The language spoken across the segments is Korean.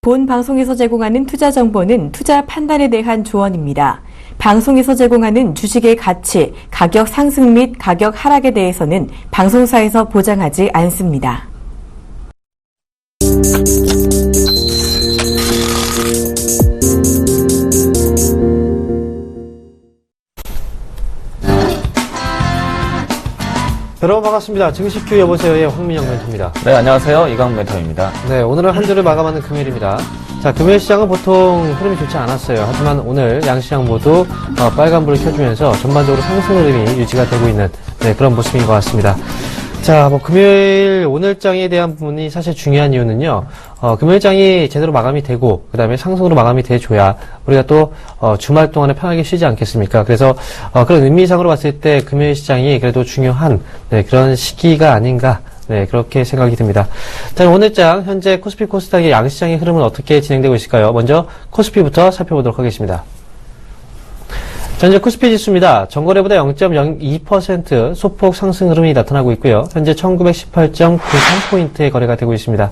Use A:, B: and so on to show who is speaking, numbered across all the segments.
A: 본 방송에서 제공하는 투자 정보는 투자 판단에 대한 조언입니다. 방송에서 제공하는 주식의 가치, 가격 상승 및 가격 하락에 대해서는 방송사에서 보장하지 않습니다.
B: 여러분 반갑습니다. 증시큐 여보세요의 황민영 멘토입니다.
C: 네, 안녕하세요. 이광 멘토입니다.
B: 네, 오늘은 한 주를 마감하는 금요일입니다. 자, 금요일 시장은 보통 흐름이 좋지 않았어요. 하지만 오늘 양시장 모두 빨간불을 켜주면서 전반적으로 상승 흐름이 유지가 되고 있는 그런 모습인 것 같습니다. 자, 금요일 오늘장에 대한 부분이 사실 중요한 이유는요, 금요일장이 제대로 마감이 되고, 그 다음에 상승으로 마감이 돼줘야 우리가 또, 주말 동안에 편하게 쉬지 않겠습니까? 그래서, 그런 의미상으로 봤을 때 금요일 시장이 그래도 중요한, 그런 시기가 아닌가, 그렇게 생각이 듭니다. 자, 오늘장, 현재 코스피 코스닥의 양시장의 흐름은 어떻게 진행되고 있을까요? 먼저 코스피부터 살펴보도록 하겠습니다. 현재 코스피 지수입니다. 전거래보다 0.02% 소폭 상승 흐름이 나타나고 있고요. 현재 1918.93포인트의 거래가 되고 있습니다.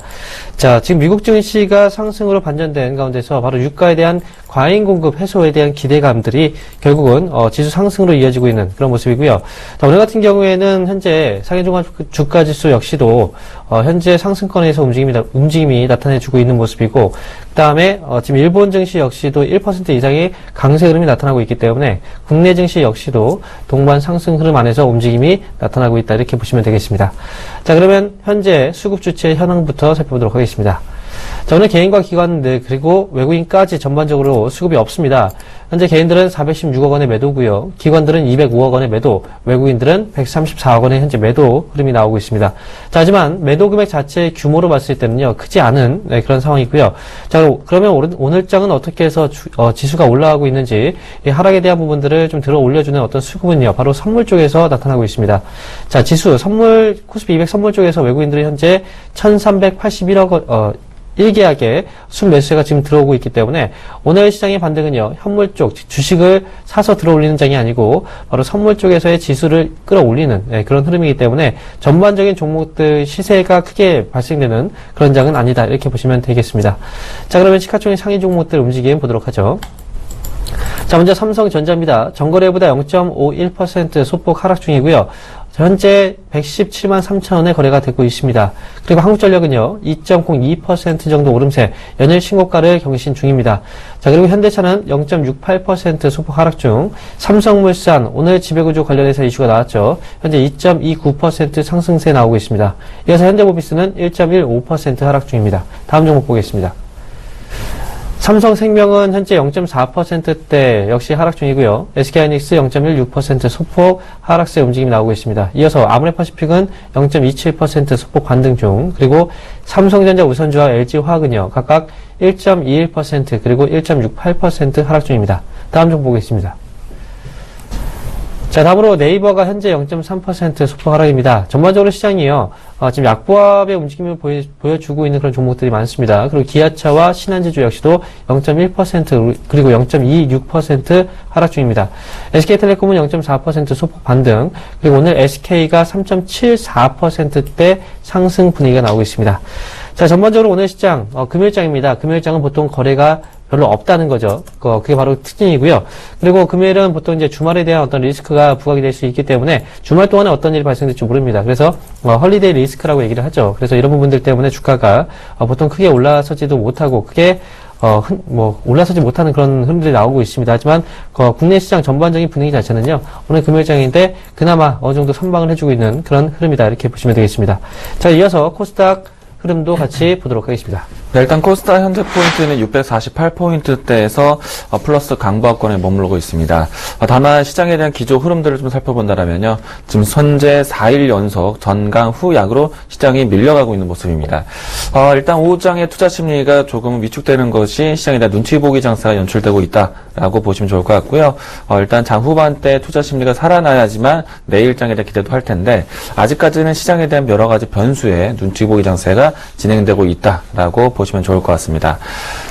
B: 자, 지금 미국 증시가 상승으로 반전된 가운데서 바로 유가에 대한 과잉 공급 해소에 대한 기대감들이 결국은 지수 상승으로 이어지고 있는 그런 모습이고요. 자, 오늘 같은 경우에는 현재 상해종합 주가 지수 역시도 현재 상승권에서 움직임이 나타내주고 있는 모습이고, 그 다음에 지금 일본 증시 역시도 1% 이상의 강세 흐름이 나타나고 있기 때문에 국내 증시 역시도 동반 상승 흐름 안에서 움직임이 나타나고 있다, 이렇게 보시면 되겠습니다. 자, 그러면 현재 수급 주체 현황부터 살펴보도록 하겠습니다. 자, 오늘 개인과 기관들 그리고 외국인까지 전반적으로 수급이 없습니다. 현재 개인들은 416억 원의 매도고요. 기관들은 205억 원의 매도, 외국인들은 134억 원의 현재 매도 흐름이 나오고 있습니다. 자, 하지만 매도 금액 자체의 규모로 봤을 때는요, 크지 않은 그런 상황이고요. 자, 그러면 오늘장은 어떻게 해서 지수가 올라가고 있는지, 이 하락에 대한 부분들을 좀 들어 올려주는 어떤 수급은요, 바로 선물 쪽에서 나타나고 있습니다. 자, 지수 코스피 200 선물 쪽에서 외국인들이 현재 1381억 원, 1계약에 순매수세가 지금 들어오고 있기 때문에 오늘 시장의 반등은요, 현물 쪽 주식을 사서 들어올리는 장이 아니고 바로 선물 쪽에서의 지수를 끌어올리는 그런 흐름이기 때문에 전반적인 종목들 시세가 크게 발생되는 그런 장은 아니다, 이렇게 보시면 되겠습니다. 자, 그러면 시가총액 상위 종목들 움직임 보도록 하죠. 자, 먼저 삼성전자입니다. 전거래보다 0.51% 소폭 하락 중이고요. 현재 117만 3천 원에 거래가 되고 있습니다. 그리고 한국전력은요, 2.02% 정도 오름세, 연일 신고가를 경신 중입니다. 자, 그리고 현대차는 0.68% 소폭 하락 중, 삼성물산, 오늘 지배구조 관련해서 이슈가 나왔죠. 현재 2.29% 상승세 나오고 있습니다. 이어서 현대모비스는 1.15% 하락 중입니다. 다음 종목 보겠습니다. 삼성생명은 현재 0.4%대 역시 하락 중이고요. SK하이닉스 0.16% 소폭 하락세 움직임이 나오고 있습니다. 이어서 아모레퍼시픽은 0.27% 소폭 반등 중, 그리고 삼성전자 우선주와 LG화학은요, 각각 1.21% 그리고 1.68% 하락 중입니다. 다음 종목 보겠습니다. 자, 다음으로 네이버가 현재 0.3% 소폭 하락입니다. 전반적으로 시장이요, 지금 약보합의 움직임을 보여주고 있는 그런 종목들이 많습니다. 그리고 기아차와 신한지주 역시도 0.1% 그리고 0.26% 하락 중입니다. SK텔레콤은 0.4% 소폭 반등, 그리고 오늘 SK가 3.74%대 상승 분위기가 나오고 있습니다. 자, 전반적으로 오늘 시장, 금요일장입니다. 금요일장은 보통 거래가 별로 없다는 거죠. 그게 바로 특징이고요. 그리고 금요일은 보통 이제 주말에 대한 어떤 리스크가 부각이 될 수 있기 때문에 주말 동안에 어떤 일이 발생될지 모릅니다. 그래서 헐리데이 리스크라고 얘기를 하죠. 그래서 이런 부분들 때문에 주가가 보통 크게 올라서지도 못하고 크게 올라서지 못하는 그런 흐름들이 나오고 있습니다. 하지만 국내 시장 전반적인 분위기 자체는요, 오늘 금요일장인데 그나마 어느 정도 선방을 해주고 있는 그런 흐름이다, 이렇게 보시면 되겠습니다. 자, 이어서 코스닥 흐름도 같이 보도록 하겠습니다.
C: 네, 일단 코스닥 현재 포인트는 648포인트대에서 플러스 강보합권에 머무르고 있습니다. 다만 시장에 대한 기조 흐름들을 좀 살펴본다면요, 지금 현재 4일 연속 전강 후약으로 시장이 밀려가고 있는 모습입니다. 일단 오후장의 투자 심리가 조금 위축되는 것이 시장에 대한 눈치 보기 장세가 연출되고 있다라고 보시면 좋을 것 같고요. 일단 장 후반대 투자 심리가 살아나야지만 내일장에 대한 기대도 할 텐데, 아직까지는 시장에 대한 여러 가지 변수에 눈치 보기 장세가 진행되고 있다라고 보시면 좋을 것 같습니다.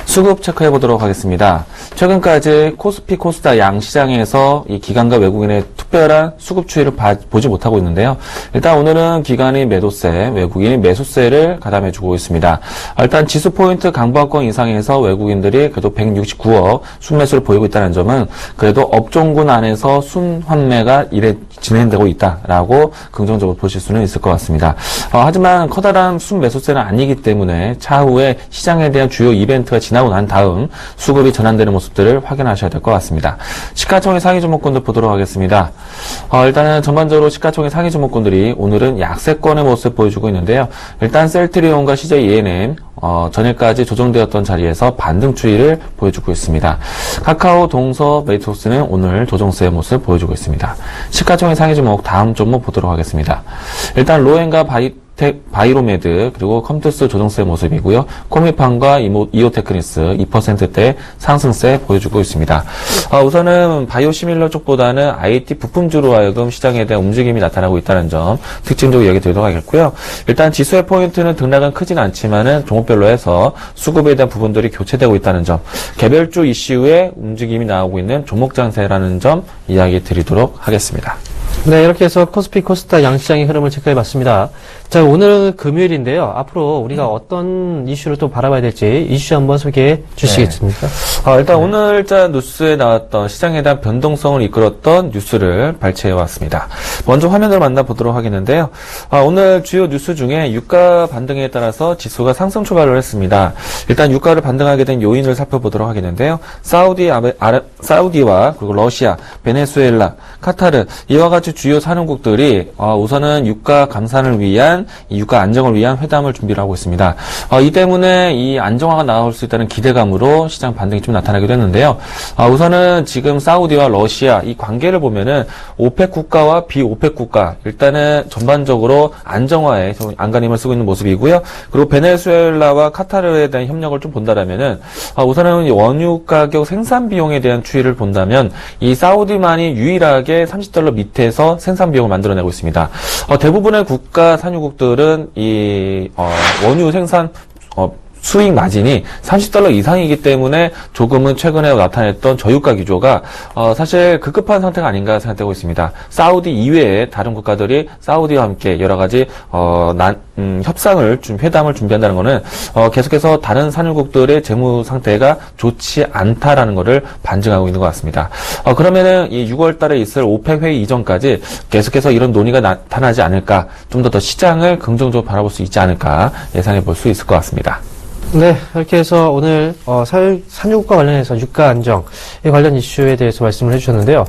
C: 수급 체크해 보도록 하겠습니다. 최근까지 코스피, 코스닥 양 시장에서 이 기관과 외국인의 특별한 수급 추이를 보지 못하고 있는데요. 일단 오늘은 기관이 매도세, 외국인이 매수세를 가담해주고 있습니다. 일단 지수 포인트 강보합권 이상에서 외국인들이 그래도 169억 순매수를 보이고 있다는 점은 그래도 업종군 안에서 순환매가 진행되고 있다라고 긍정적으로 보실 수는 있을 것 같습니다. 하지만 커다란 순매수세는 아니기 때문에 차후에 시장에 대한 주요 이벤트가 지나고 난 다음 수급이 전환되는 모습들을 확인하셔야 될 것 같습니다. 시가총액 상위 종목군들 보도록 하겠습니다. 일단은 전반적으로 시가총액 상위 종목군들이 오늘은 약세권의 모습을 보여주고 있는데요. 일단 셀트리온과 CJ ENM 전일까지 조정되었던 자리에서 반등 추이를 보여주고 있습니다. 카카오, 동서, 메이트록스는 오늘 조정세의 모습을 보여주고 있습니다. 시가총액 상위 종목 다음 종목 보도록 하겠습니다. 일단 로엔과 바이로메드 그리고 컴투스 조정세 모습이고요. 코미판과 이오테크니스 2%대 상승세 보여주고 있습니다. 우선은 바이오시밀러 쪽보다는 IT 부품주로 하여금 시장에 대한 움직임이 나타나고 있다는 점 특징적으로 얘기 드리도록 하겠고요. 일단 지수의 포인트는 등락은 크진 않지만은 종목별로 해서 수급에 대한 부분들이 교체되고 있다는 점, 개별주 이슈에 움직임이 나오고 있는 종목 장세라는 점 이야기 드리도록 하겠습니다.
B: 네, 이렇게 해서 코스피, 코스닥 양시장의 흐름을 체크해봤습니다. 자, 오늘은 금요일인데요. 앞으로 우리가 어떤 이슈를 또 바라봐야 될지 이슈 한번 소개해 주시겠습니까?
C: 일단 오늘자 뉴스에 나왔던 시장에 대한 변동성을 이끌었던 뉴스를 발췌해왔습니다. 먼저 화면을 만나보도록 하겠는데요. 오늘 주요 뉴스 중에 유가 반등에 따라서 지수가 상승 출발을 했습니다. 일단 유가를 반등하게 된 요인을 살펴보도록 하겠는데요. 사우디와 그리고 러시아, 베네수엘라, 카타르 이와 같이 주요 산유국들이 우선은 유가 감산을 위한 이 유가 안정을 위한 회담을 준비를 하고 있습니다. 이 때문에 이 안정화가 나올 수 있다는 기대감으로 시장 반등이 좀 나타나기도 했는데요. 우선은 지금 사우디와 러시아 이 관계를 보면은 오펙 국가와 비오펙 국가 일단은 전반적으로 안정화에 안간힘을 쓰고 있는 모습이고요. 그리고 베네수엘라와 카타르에 대한 협력을 좀 본다라면은 우선은 원유 가격 생산 비용에 대한 추이를 본다면 이 사우디만이 유일하게 $30 밑에서 생산 비용을 만들어내고 있습니다. 대부분의 국가 산유국들은 이 원유 생산 수익 마진이 $30 이상이기 때문에 조금은 최근에 나타냈던 저유가 기조가 사실 급급한 상태가 아닌가 생각되고 있습니다. 사우디 이외에 다른 국가들이 사우디와 함께 여러 가지 협상을 회담을 준비한다는 것은 계속해서 다른 산유국들의 재무 상태가 좋지 않다라는 것을 반증하고 있는 것 같습니다. 그러면은 이 6월 달에 있을 오펙 회의 이전까지 계속해서 이런 논의가 나타나지 않을까, 좀 더 시장을 긍정적으로 바라볼 수 있지 않을까 예상해 볼 수 있을 것 같습니다.
B: 네, 이렇게 해서 오늘 산유국과 관련해서 유가 안정 관련 이슈에 대해서 말씀을 해주셨는데요.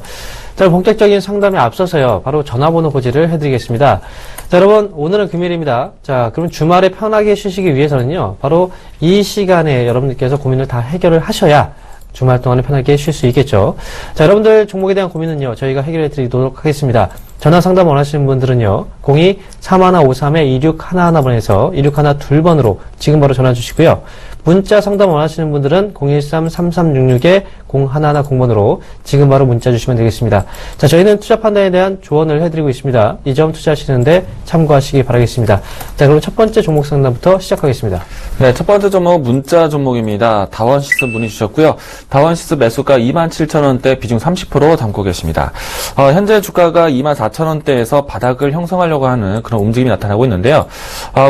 B: 자, 본격적인 상담에 앞서서요, 바로 전화번호 고지를 해드리겠습니다. 자, 여러분, 오늘은 금요일입니다. 자, 그럼 주말에 편하게 쉬시기 위해서는요, 바로 이 시간에 여러분들께서 고민을 다 해결을 하셔야 주말 동안에 편하게 쉴 수 있겠죠. 자, 여러분들 종목에 대한 고민은요, 저희가 해결해 드리도록 하겠습니다. 전화 상담 원하시는 분들은요, 02-3153-2611번에서 2612번으로 지금 바로 전화 주시고요. 문자 상담 원하시는 분들은 013-3366-0110번으로 지금 바로 문자 주시면 되겠습니다. 자, 저희는 투자 판단에 대한 조언을 해드리고 있습니다. 이 점 투자하시는데 참고하시기 바라겠습니다. 자, 그럼 첫 번째 종목 상담부터 시작하겠습니다.
C: 네, 첫 번째 종목 문자 종목입니다. 다원시스 문의 주셨고요. 다원시스 매수가 27,000원대 비중 30% 담고 계십니다. 현재 주가가 24,000원대에서 바닥을 형성하려고 하는 그런 움직임이 나타나고 있는데요.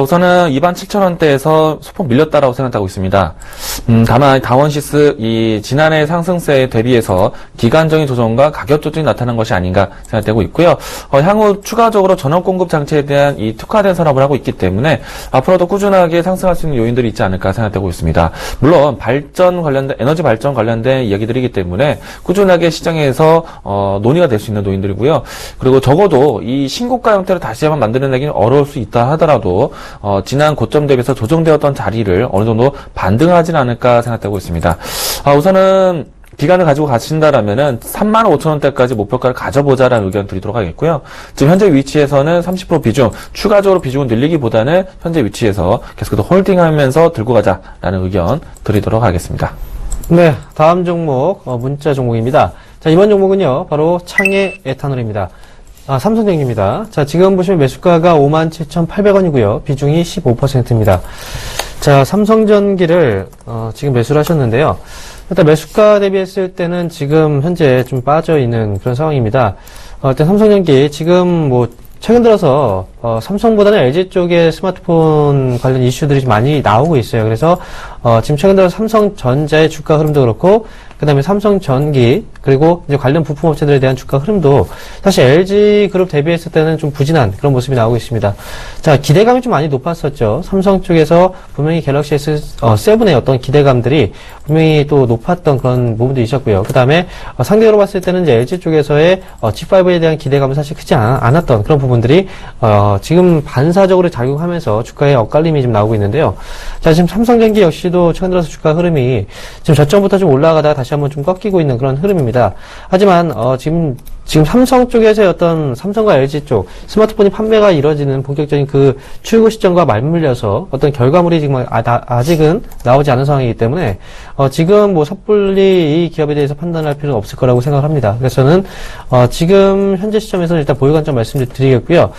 C: 우선은 27,000원대에서 소폭 밀렸다라고 생각하고 있습니다. 다만 다원시스 이 지난해 상승세에 대비해서 기간적인 조정과 가격 조정이 나타난 것이 아닌가 생각되고 있고요. 향후 추가적으로 전원 공급 장치에 대한 이 특화된 산업을 하고 있기 때문에 앞으로도 꾸준하게 상승할 수 있는 요인들이 있지 않을까 생각되고 있습니다. 물론 발전 관련된 에너지 발전 관련된 이야기들이기 때문에 꾸준하게 시장에서 논의가 될 수 있는 요인들이고요. 그리고 적어도 이 신고가 형태로 다시 한번 만들어내기는 어려울 수 있다 하더라도 지난 고점 대비해서 조정되었던 자리를 어느 정도 반등하진 않을까 생각되고 있습니다. 우선은 기간을 가지고 가신다라면은 35,000원대까지 목표가를 가져보자라는 의견 드리도록 하겠고요. 지금 현재 위치에서는 30% 비중, 추가적으로 비중을 늘리기보다는 현재 위치에서 계속해서 홀딩하면서 들고 가자라는 의견 드리도록 하겠습니다.
B: 네, 다음 종목 문자 종목입니다. 자, 이번 종목은요, 바로 창해 에탄올입니다. 삼성전기입니다. 자, 지금 보시면 매수가가 57,800원이고요. 비중이 15%입니다. 자, 삼성전기를 지금 매수를 하셨는데요. 일단 매수가 대비했을 때는 지금 현재 좀 빠져 있는 그런 상황입니다. 일단 삼성전기 지금 뭐 최근 들어서 삼성보다는 LG 쪽에 스마트폰 관련 이슈들이 좀 많이 나오고 있어요. 그래서 지금 최근 들어서 삼성전자의 주가 흐름도 그렇고, 그 다음에 삼성전기, 그리고 이제 관련 부품 업체들에 대한 주가 흐름도 사실 LG 그룹 대비했을 때는 좀 부진한 그런 모습이 나오고 있습니다. 자, 기대감이 좀 많이 높았었죠. 삼성 쪽에서 분명히 갤럭시 S7의 어떤 기대감들이 분명히 또 높았던 그런 부분도 있었고요. 그 다음에 상대적으로 봤을 때는 이제 LG 쪽에서의 G5에 대한 기대감은 사실 크지 않았던 그런 부분들이 지금 반사적으로 작용하면서 주가에 엇갈림이 좀 나오고 있는데요. 자, 지금 삼성전기 역시도 최근 들어서 주가 흐름이 지금 저점부터 좀 올라가다가 다시 한번 좀 꺾이고 있는 그런 흐름입니다. 하지만 지금 삼성 쪽에서의 어떤 삼성과 LG 쪽 스마트폰이 판매가 이루어지는 본격적인 그 출고 시점과 맞물려서 어떤 결과물이 지금 아직은 나오지 않은 상황이기 때문에 지금 뭐 섣불리 이 기업에 대해서 판단할 필요는 없을 거라고 생각을 합니다. 그래서 저는 지금 현재 시점에서는 일단 보유 관점 말씀드리겠고요.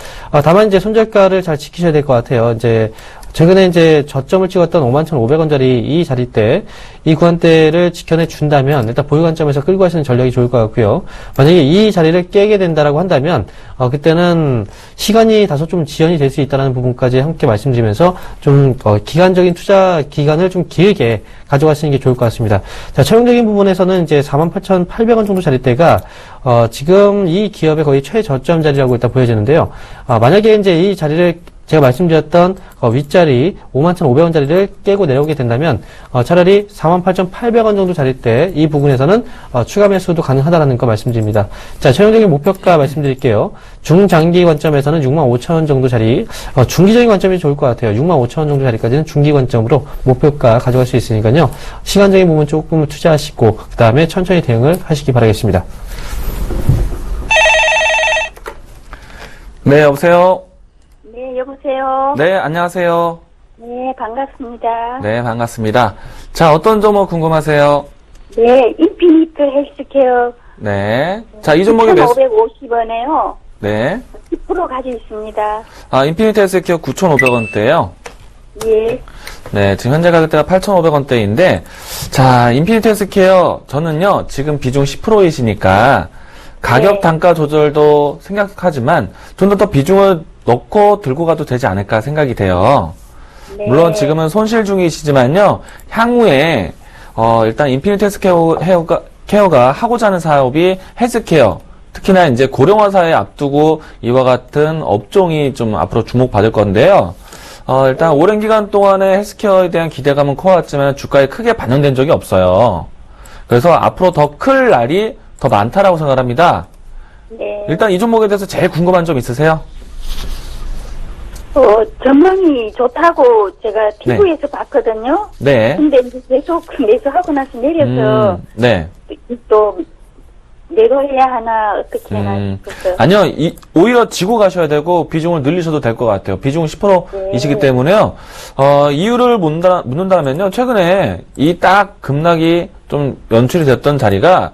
B: 다만 이제 손절가를 잘 지키셔야 될 것 같아요. 이제 최근에 이제 저점을 찍었던 51,500원짜리 이 자리대, 이 구간대를 지켜내 준다면 일단 보유 관점에서 끌고 가시는 전략이 좋을 것 같고요. 만약에 이 자리를 깨게 된다라고 한다면 그때는 시간이 다소 좀 지연이 될 수 있다는 부분까지 함께 말씀드리면서 좀 기간적인 투자 기간을 좀 길게 가져가시는 게 좋을 것 같습니다. 자, 최종적인 부분에서는 이제 48,800원 정도 자리대가 지금 이 기업의 거의 최저점 자리라고 일단 보여지는데요. 만약에 이제 이 자리를 제가 말씀드렸던 윗자리 51,500원짜리를 깨고 내려오게 된다면 차라리 48,800원 정도 자리대 이 부분에서는 추가 매수도 가능하다라는 거 말씀드립니다. 자, 최종적인 목표가 말씀드릴게요. 중장기 관점에서는 65,000원 정도 자리, 중기적인 관점이 좋을 것 같아요. 65,000원 정도 자리까지는 중기 관점으로 목표가 가져갈 수 있으니까요. 시간적인 부분 조금 투자하시고 그 다음에 천천히 대응을 하시기 바라겠습니다.
C: 네, 여보세요?
D: 네, 여보세요.
C: 네, 안녕하세요.
D: 네, 반갑습니다.
C: 네, 반갑습니다. 자, 어떤 종목 궁금하세요?
D: 네, 인피니트 헬스케어
C: 네. 자, 이 종목의 매수.
D: 9,550원에요.
C: 네.
D: 10% 가지고 있습니다.
C: 인피니트 헬스케어 9,500원대요.
D: 예.
C: 네, 지금 현재 가격대가 8,500원대인데, 자, 인피니트 헬스케어, 저는요, 지금 비중 10%이시니까, 가격
D: 네.
C: 단가 조절도 생각하지만, 좀 더 비중을 넣고 들고 가도 되지 않을까 생각이 돼요.
D: 네.
C: 물론 지금은 손실 중이시지만요, 향후에, 일단 인피니트 헬스케어가 하고자 하는 사업이 헬스케어, 특히나 이제 고령화 사회 앞두고 이와 같은 업종이 좀 앞으로 주목받을 건데요. 일단 오랜 기간 동안에 헬스케어에 대한 기대감은 커왔지만 주가에 크게 반영된 적이 없어요. 그래서 앞으로 더 클 날이 더 많다라고 생각합니다.
D: 네.
C: 일단 이 종목에 대해서 제일 궁금한 점 있으세요?
D: 전망이 좋다고 제가 TV에서 봤거든요.
C: 네.
D: 근데 이제 계속 매수하고 나서 내려서
C: 네.
D: 또 내려해야 하나 어떻게 하나 싶어서.
C: 아니요, 오히려 지고 가셔야 되고 비중을 늘리셔도 될 것 같아요. 비중 10%이시기
D: 네.
C: 때문에요. 이유를 묻는다면요, 최근에 이 딱 급락이 좀 연출이 됐던 자리가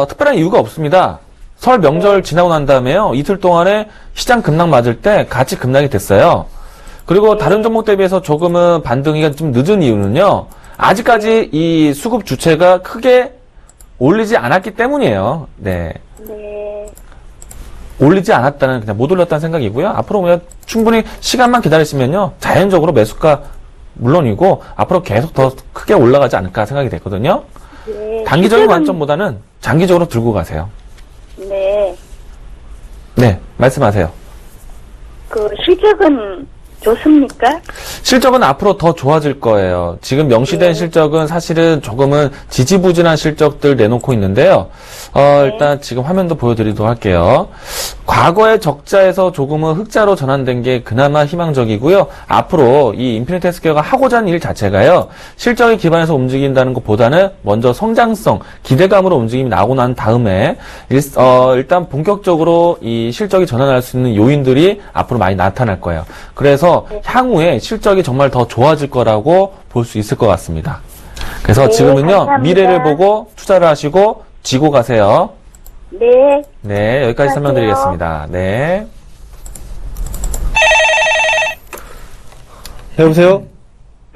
C: 특별한 이유가 없습니다. 설 명절 지나고 난 다음에요, 이틀 동안에 시장 급락 맞을 때 같이 급락이 됐어요. 그리고 다른 종목 대비해서 조금은 반등이 좀 늦은 이유는요, 아직까지 이 수급 주체가 크게 올리지 않았기 때문이에요. 네.
D: 네.
C: 올리지 않았다는, 그냥 못 올렸다는 생각이고요. 앞으로 그냥 충분히 시간만 기다리시면요, 자연적으로 매수가 물론이고, 앞으로 계속 더 크게 올라가지 않을까 생각이 됐거든요.
D: 네.
C: 단기적인 관점보다는 장기적으로 들고 가세요.
D: 네.
C: 네, 말씀하세요.
D: 실적은 좋습니까?
C: 실적은 앞으로 더 좋아질 거예요. 지금 명시된 실적은 사실은 조금은 지지부진한 실적들 내놓고 있는데요. 일단 지금 화면도 보여드리도록 할게요. 과거의 적자에서 조금은 흑자로 전환된 게 그나마 희망적이고요. 앞으로 이 인피니트 헬스케어가 하고자 하는 일 자체가요, 실적에 기반해서 움직인다는 것보다는 먼저 성장성, 기대감으로 움직임이 나오고 난 다음에 일단 본격적으로 이 실적이 전환할 수 있는 요인들이 앞으로 많이 나타날 거예요. 그래서 향후에 실적이 정말 더 좋아질 거라고 볼 수 있을 것 같습니다. 그래서
D: 네,
C: 지금은요,
D: 감사합니다.
C: 미래를 보고 투자를 하시고 지고 가세요.
D: 네.
C: 네, 여기까지
D: 안녕하세요.
C: 설명드리겠습니다. 네.
B: 여보세요?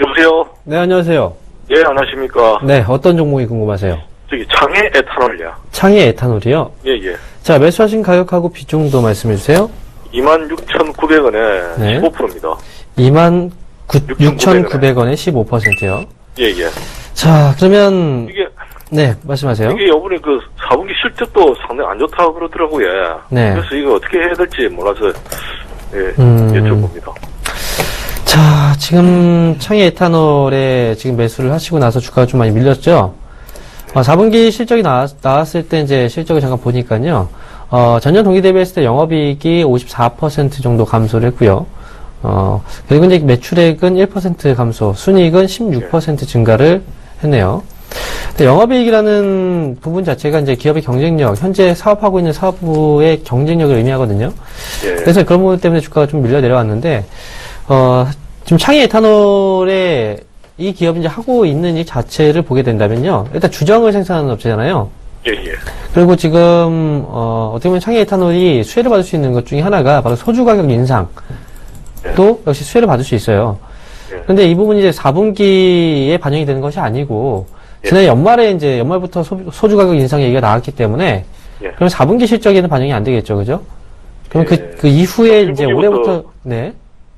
E: 여보세요?
B: 네, 안녕하세요.
E: 예, 안녕하십니까?
B: 네, 어떤 종목이 궁금하세요?
E: 저기, 장애 에탄올이야.
B: 창의 에탄올이요?
E: 예, 예.
B: 자, 매수하신 가격하고 비중도 말씀해 주세요.
E: 26,900원에
B: 네.
E: 15%입니다.
B: 26,900원에 15%요.
E: 예, 예.
B: 자, 그러면,
E: 이게,
B: 네, 말씀하세요.
E: 이게 요번에 그 4분기 실적도 상당히 안 좋다고 그러더라고요.
B: 네.
E: 그래서 이거 어떻게 해야 될지 몰라서, 예,
B: 음.
E: 여쭤봅니다.
B: 자, 지금 창의 에탄올에 지금 매수를 하시고 나서 주가가 좀 많이 밀렸죠? 4분기 실적이 나왔을 때 이제 실적을 잠깐 보니까요. 전년 동기 대비했을 때 영업이익이 54% 정도 감소를 했고요. 그리고 이제 매출액은 1% 감소, 순이익은 16% 증가를 했네요. 근데 영업이익이라는 부분 자체가 이제 기업의 경쟁력, 현재 사업하고 있는 사업부의 경쟁력을 의미하거든요.
E: 예.
B: 그래서 그런 부분 때문에 주가가 좀 밀려 내려왔는데, 지금 창의 에탄올에 이 기업이 이제 하고 있는 이 자체를 보게 된다면요. 일단 주정을 생산하는 업체잖아요.
E: 예, 예.
B: 그리고 지금, 어떻게 보면 창의 에탄올이 수혜를 받을 수 있는 것 중에 하나가 바로 소주 가격 인상도 역시 수혜를 받을 수 있어요.
E: 예.
B: 그런데 이 부분이 이제 4분기에 반영이 되는 것이 아니고, 지난해 연말에 이제 연말부터 소주 가격 인상 얘기가 나왔기 때문에,
E: 예.
B: 그럼 4분기 실적에는 반영이 안 되겠죠. 그죠? 그럼
E: 예.
B: 그 이후에 이제
E: 1분기부터
B: 올해부터, 네.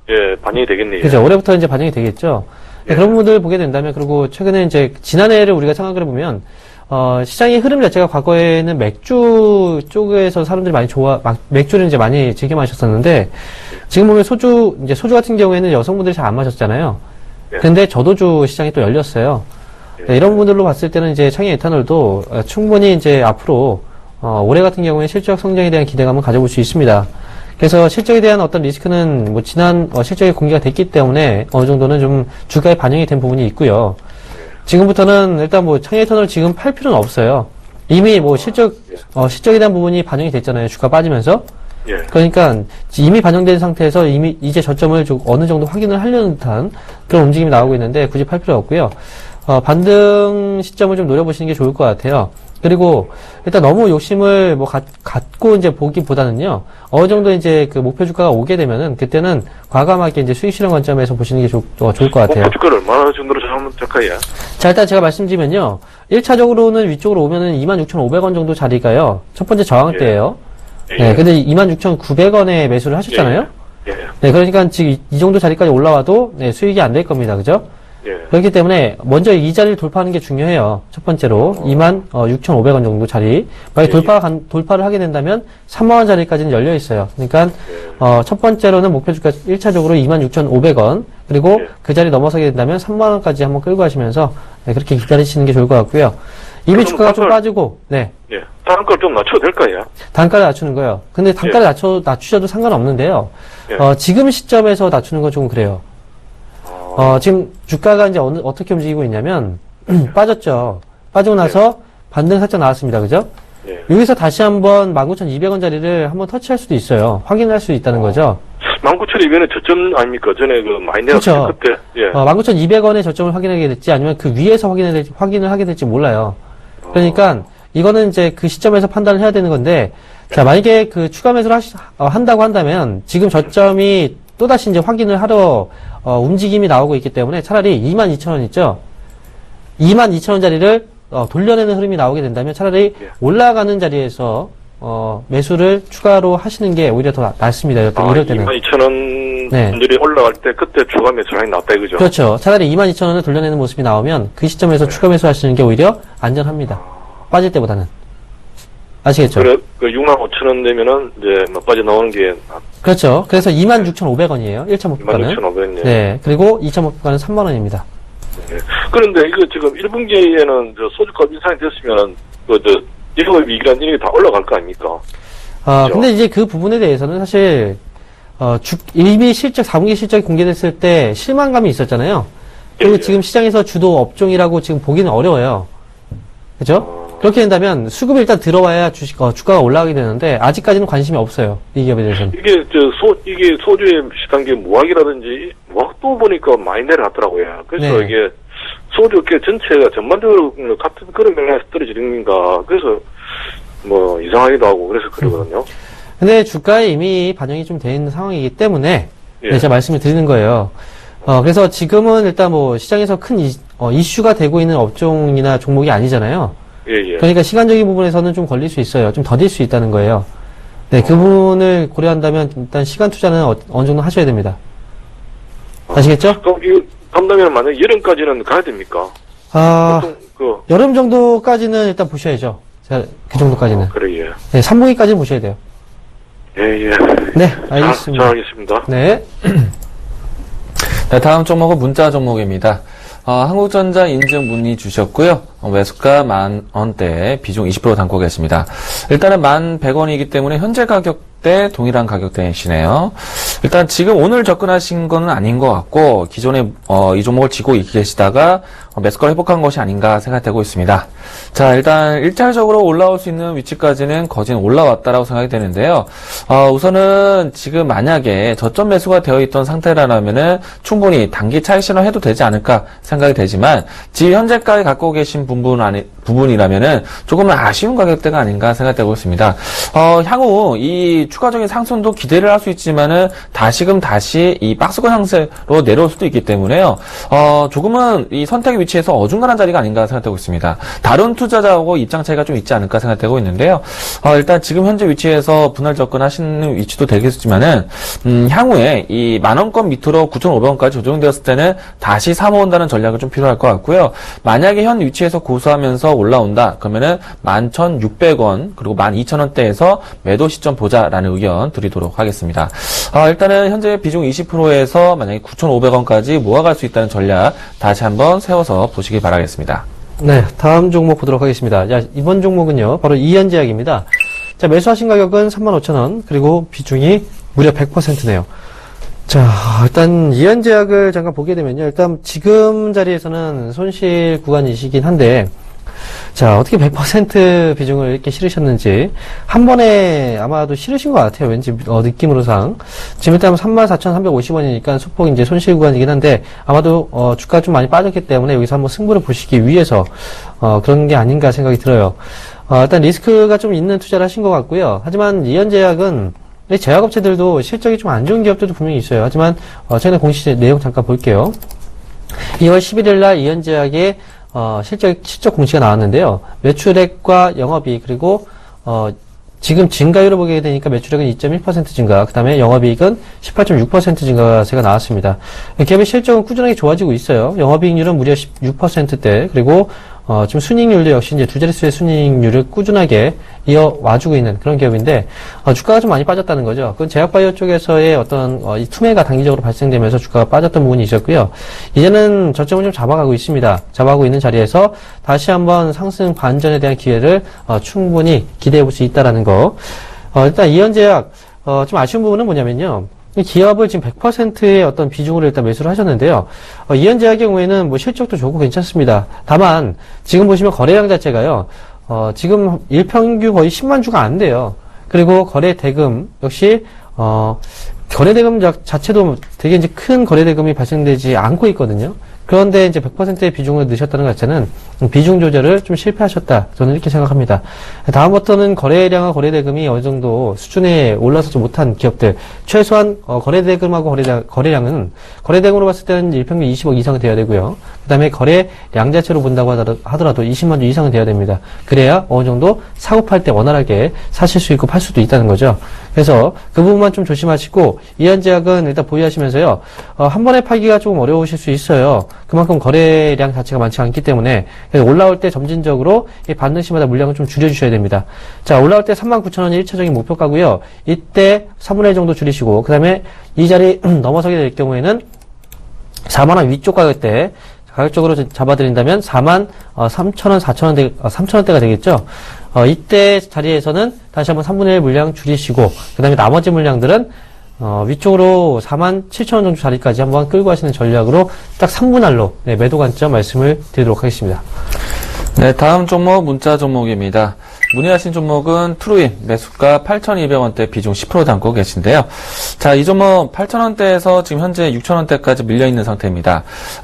E: 예, 반영이 되겠네요.
B: 그죠. 올해부터 이제 반영이 되겠죠.
E: 예.
B: 그런 부분들을 보게 된다면, 그리고 최근에 이제 지난해를 우리가 생각을 해보면, 시장의 흐름 자체가 과거에는 맥주 쪽에서 사람들이 많이 맥주를 이제 많이 즐겨 마셨었는데, 지금 보면 소주 같은 경우에는 여성분들이 잘 안 마셨잖아요.
E: 예.
B: 근데 저도주 시장이 또 열렸어요. 네, 이런 부분들로 봤을 때는 이제 창의 에탄올도 충분히 이제 앞으로, 올해 같은 경우에 실적 성장에 대한 기대감을 가져볼 수 있습니다. 그래서 실적에 대한 어떤 리스크는 뭐 지난 실적이 공개가 됐기 때문에 어느 정도는 좀 주가에 반영이 된 부분이 있고요. 지금부터는 일단 뭐 창의 에탄올 지금 팔 필요는 없어요. 이미 뭐 실적에 대한 부분이 반영이 됐잖아요. 주가 빠지면서.
E: 예.
B: 그러니까 이미 반영된 상태에서 이미 이제 저점을 좀 어느 정도 확인을 하려는 듯한 그런 움직임이 나오고 있는데 굳이 팔 필요 없고요. 반등 시점을 좀 노려보시는 게 좋을 것 같아요. 그리고 일단 너무 욕심을 뭐 갖고 이제 보기보다는요. 어느 정도 이제 그 목표 주가가 오게 되면은 그때는 과감하게 이제 수익 실현 관점에서 보시는 게 좋을 것 같아요.
E: 목표 주가를 얼마나 정도로 잡으면 될까요?
B: 자, 일단 제가 말씀드리면요. 1차적으로는 위쪽으로 오면은 26,500원 정도 자리가요. 첫 번째 저항대예요.
E: 예.
B: 네, 근데 26,900원에 매수를 하셨잖아요.
E: 예.
B: 네, 그러니까 지금 이 정도 자리까지 올라와도 네, 수익이 안 될 겁니다. 그죠?
E: 예.
B: 그렇기 때문에 먼저 이 자리를 돌파하는 게 중요해요. 첫 번째로 26,500원 정도 자리. 만약 돌파를 하게 된다면 3만원 자리까지는 열려 있어요. 그러니까 첫 번째로는 목표 주가 1차적으로 26,500원 그리고
E: 예.
B: 그 자리 넘어서게 된다면 3만원까지 한번 끌고 가시면서 네, 그렇게 기다리시는 게 좋을 것 같고요. 이미
E: 그럼
B: 주가가 좀
E: 단가를-
B: 빠지고 네.
E: 예. 다른 걸 좀 낮춰도 될까요?
B: 단가를 낮추는 거예요. 근데 단가를 낮추셔도 상관없는데요.
E: 예.
B: 지금 시점에서 낮추는 건 좀 그래요. 지금 주가가 이제 어떻게 움직이고 있냐면, 빠졌죠. 빠지고 나서 반등 살짝 나왔습니다. 그죠?
E: 예.
B: 여기서 다시 한번 19,200원 자리를 한번 터치할 수도 있어요. 확인할 수 있다는 거죠.
E: 19,200원의 저점 아닙니까? 전에 그 많이 내렸을
B: 그쵸.
E: 그때. 예.
B: 19,200원의 저점을 확인하게 될지 아니면 그 위에서 확인을 하게 될지 몰라요. 그러니까 이거는 이제 그 시점에서 판단을 해야 되는 건데, 자, 만약에 그 추가 매수를 한다고 한다면 지금 저점이 또다시 이제 확인을 하러 움직임이 나오고 있기 때문에 차라리 22,000원 있죠? 22,000원 자리를 돌려내는 흐름이 나오게 된다면 차라리
E: 예.
B: 올라가는 자리에서 매수를 추가로 하시는 게 오히려 더 낫습니다. 이럴 때는.
E: 22,000원
B: 네.
E: 분들이 올라갈 때 그때 추가 매수량이 나왔다 이거죠?
B: 그렇죠. 차라리 22,000원을 돌려내는 모습이 나오면 그 시점에서 추가 매수 하시는 게 오히려 안전합니다. 빠질 때보다는. 아시겠죠?
E: 그래, 그 65,000원 되면은 이제 뭐 빠져나오는 게
B: 그렇죠. 그래서 26,500원이에요. 1차 목표가는.
E: 26,500원.
B: 네. 그리고 2차 목표가는 3만원입니다.
E: 예. 그런데 이거 지금 1분기에는 저 소주값 인상이 됐으면은 영업이익이란 이런 게 다 올라갈 거 아닙니까? 그렇죠.
B: 근데 이제 그 부분에 대해서는 사실, 이미 4분기 실적이 공개됐을 때 실망감이 있었잖아요. 그리고
E: 예.
B: 지금 시장에서 주도 업종이라고 지금 보기는 어려워요. 그죠? 그렇게 된다면 수급이 일단 들어와야 주가가 올라가게 되는데 아직까지는 관심이 없어요. 이 기업에 대해서는.
E: 이게 소주의 비슷한 게 무학이라든지 무학도 보니까 많이 내려갔더라고요. 그래서
B: 네.
E: 이게 소주계 전체가 전반적으로 같은 그런 맥락에서 떨어지는 건가. 그래서 뭐 이상하기도 하고 그래서 그러거든요.
B: 근데 주가에 이미 반영이 좀 돼 있는 상황이기 때문에
E: 예.
B: 네, 제가 말씀을 드리는 거예요. 그래서 지금은 일단 뭐 시장에서 큰 이슈가 되고 있는 업종이나 종목이 아니잖아요.
E: 예, 예.
B: 그러니까 시간적인 부분에서는 좀 걸릴 수 있어요. 좀 더딜 수 있다는 거예요. 네, 그 부분을 고려한다면 일단 시간 투자는 어느 정도 하셔야 됩니다. 아시겠죠?
E: 그럼 이 담당에는 만약 여름까지는 가야 됩니까? 보통
B: 여름 정도까지는 일단 보셔야죠. 자, 그 정도까지는.
E: 그래, 예.
B: 네, 3분기까지는 보셔야 돼요.
E: 예, 예.
B: 네, 알겠습니다.
E: 잘 알겠습니다.
B: 네.
C: 네, 다음 종목은 문자 종목입니다. 한국전자 인증 문의 주셨고요. 매수가 10,000원대 비중 20% 담고 계십니다. 일단은 1,100원이기 때문에 현재 가격대 동일한 가격대이시네요. 일단 지금 오늘 접근하신 건 아닌 것 같고 기존에 이 종목을 쥐고 계시다가 매수가를 회복한 것이 아닌가 생각되고 있습니다. 자, 일단 1차적으로 올라올 수 있는 위치까지는 거진 올라왔다라고 생각이 되는데요. 우선은 지금 만약에 저점 매수가 되어 있던 상태라면은 충분히 단기 차익 실현 해도 되지 않을까 생각이 되지만 지금 현재까지 갖고 계신 부분이라면은 조금은 아쉬운 가격대가 아닌가 생각되고 있습니다. 향후 이 추가적인 상승도 기대를 할 수 있지만은 다시 이 박스권 상세로 내려올 수도 있기 때문에요. 조금은 이 선택의 위치에서 어중간한 자리가 아닌가 생각되고 있습니다. 다른 투자자하고 입장 차이가 좀 있지 않을까 생각되고 있는데요. 일단 지금 현재 위치에서 분할 접근하시는 위치도 되겠지만은 향후에 이 10,000원권 밑으로 9,500원까지 조정되었을 때는 다시 사모은다는 전략이 좀 필요할 것 같고요. 만약에 현 위치에서 고수하면서 올라온다 그러면은 11,600원 그리고 12,000원대에서 매도 시점 보자라는 의견 드리도록 하겠습니다. 일단은 현재 비중 20%에서 만약에 9,500원까지 모아갈 수 있다는 전략 다시 한번 세워서 보시기 바라겠습니다.
B: 네, 다음 종목 보도록 하겠습니다. 자, 이번 종목은요, 바로 이현제약입니다. 자, 매수하신 가격은 35,000원, 그리고 비중이 무려 100%네요. 자, 일단 이현제약을 잠깐 보게 되면요, 일단 지금 자리에서는 손실 구간이시긴 한데, 자, 어떻게 100% 비중을 이렇게 실으셨는지, 한 번에 아마도 실으신 것 같아요. 왠지, 느낌으로상. 지금 일단 34,350원이니까 소폭 이제 손실 구간이긴 한데, 아마도, 주가가 좀 많이 빠졌기 때문에 여기서 한번 승부를 보시기 위해서, 그런 게 아닌가 생각이 들어요. 일단 리스크가 좀 있는 투자를 하신 것 같고요. 하지만 이현제약은, 제약업체들도 실적이 좀 안 좋은 기업들도 분명히 있어요. 하지만, 최근에 공시 내용 잠깐 볼게요. 2월 11일 날 이현제약의 실적 공시가 나왔는데요. 매출액과 영업이익, 그리고, 지금 증가율을 보게 되니까 매출액은 2.1% 증가, 그 다음에 영업이익은 18.6% 증가세가 나왔습니다. 기업의 실적은 꾸준하게 좋아지고 있어요. 영업이익률은 무려 16%대, 그리고, 지금 순이익률도 역시 이제 두 자릿수의 순이익률을 꾸준하게 이어와주고 있는 그런 기업인데, 주가가 좀 많이 빠졌다는 거죠. 그건 제약바이오 쪽에서의 어떤, 이 투매가 단기적으로 발생되면서 주가가 빠졌던 부분이 있었고요. 이제는 저점을 좀 잡아가고 있습니다. 잡아가고 있는 자리에서 다시 한번 상승 반전에 대한 기회를, 충분히 기대해 볼 수 있다라는 거. 일단 이현제약, 좀 아쉬운 부분은 뭐냐면요. 이 기업을 지금 100%의 어떤 비중으로 일단 매수를 하셨는데요. 이현제약의 경우에는 뭐 실적도 좋고 괜찮습니다. 다만, 지금 보시면 거래량 자체가요, 지금 일평균 거의 10만 주가 안 돼요. 그리고 거래 대금, 역시, 거래 대금 자체도 되게 이제 큰 거래 대금이 발생되지 않고 있거든요. 그런데 이제 100%의 비중을 넣으셨다는 것 자체는 비중 조절을 좀 실패하셨다. 저는 이렇게 생각합니다. 다음부터는 거래량과 거래대금이 어느 정도 수준에 올라서지 못한 기업들, 최소한 거래대금하고 거래량은 거래대금으로 봤을 때는 일평균 20억 이상은 돼야 되고요. 그 다음에 거래량 자체로 본다고 하더라도 20만 주 이상은 돼야 됩니다. 그래야 어느 정도 사고 팔 때 원활하게 사실 수 있고 팔 수도 있다는 거죠. 그래서 그 부분만 좀 조심하시고, 이현제약은 일단 보유하시면서요, 한 번에 팔기가 조금 어려우실 수 있어요. 그만큼 거래량 자체가 많지 않기 때문에, 그래서 올라올 때 점진적으로 받는 시마다 물량을 좀 줄여주셔야 됩니다. 자, 올라올 때 39,000원이 1차적인 목표가고요. 이때 3분의 1 정도 줄이시고, 그 다음에 이 자리 넘어서게 될 경우에는 4만원 위쪽 가격대, 가격적으로 잡아드린다면 43,000원, 3,000원대가 되겠죠. 이때 자리에서는 다시 한번 3분의 1 물량 줄이시고, 그 다음에 나머지 물량들은 위쪽으로 47,000원 정도 자리까지 한번 끌고 가시는 전략으로 딱 3분할로 매도 관점 말씀을 드리도록 하겠습니다.
C: 네, 다음 종목 문자 종목입니다. 문의하신 종목은 트루인 매수가 8,200원대 비중 10% 담고 계신데요. 자, 이 종목 8,000원대에서 지금 현재 6,000원대까지 밀려있는 상태입니다.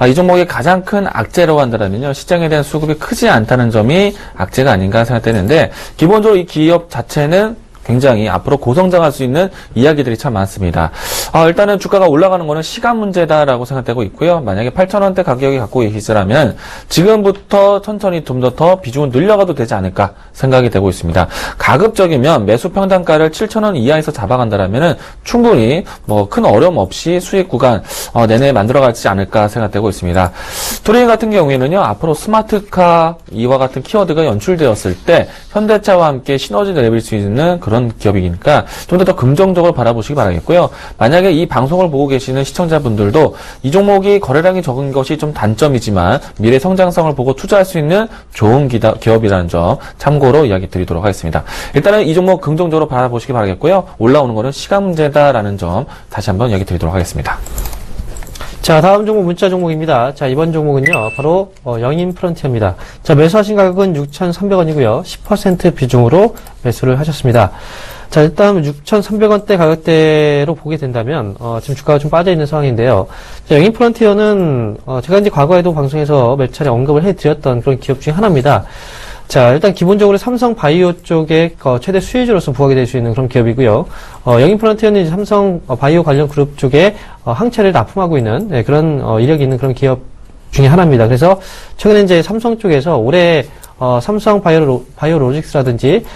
C: 이 종목의 가장 큰 악재라고 한다면요. 시장에 대한 수급이 크지 않다는 점이 악재가 아닌가 생각되는데, 기본적으로 이 기업 자체는 굉장히 앞으로 고성장할 수 있는 이야기들이 참 많습니다. 일단은 주가가 올라가는 거는 시간 문제다라고 생각되고 있고요. 만약에 8,000원대 가격이 갖고 계시라면 지금부터 천천히 좀 더 비중을 늘려가도 되지 않을까 생각이 되고 있습니다. 가급적이면 매수 평단가를 7,000원 이하에서 잡아간다라면은 충분히 뭐 큰 어려움 없이 수익 구간 내내 만들어가지 않을까 생각되고 있습니다. 트루인 같은 경우에는요, 앞으로 스마트카 이와 같은 키워드가 연출되었을 때 현대차와 함께 시너지를 내릴 수 있는 그런 기업이니까 좀 더 긍정적으로 바라보시기 바라겠고요. 만약에 이 방송을 보고 계시는 시청자분들도 이 종목이 거래량이 적은 것이 좀 단점이지만 미래 성장성을 보고 투자할 수 있는 좋은 기업이라는 점 참고로 이야기 드리도록 하겠습니다. 일단은 이 종목 긍정적으로 바라보시기 바라겠고요. 올라오는 거는 시간 문제다라는 점 다시 한번 이야기 드리도록 하겠습니다.
B: 자, 다음 종목 문자 종목입니다. 자, 이번 종목은요, 바로 영인 프론티어입니다. 자, 매수하신 가격은 6,300원이고요. 10% 비중으로 매수를 하셨습니다. 자, 일단 6,300원대 가격대로 보게 된다면 지금 주가가 좀 빠져 있는 상황인데요. 자, 영인 프론티어는 제가 이제 과거에도 방송에서 몇 차례 언급을 해드렸던 그런 기업 중에 하나입니다. 자, 일단 기본적으로 삼성 바이오 쪽에 최대 수혜주로서 부각이 될 수 있는 그런 기업이고요. 영인 프론티어는 이제 삼성 바이오 관련 그룹 쪽에 항체를 납품하고 있는 그런 이력이 있는 그런 기업 중에 하나입니다. 그래서 최근에 이제 삼성 쪽에서 올해 삼성 바이오로직스라든지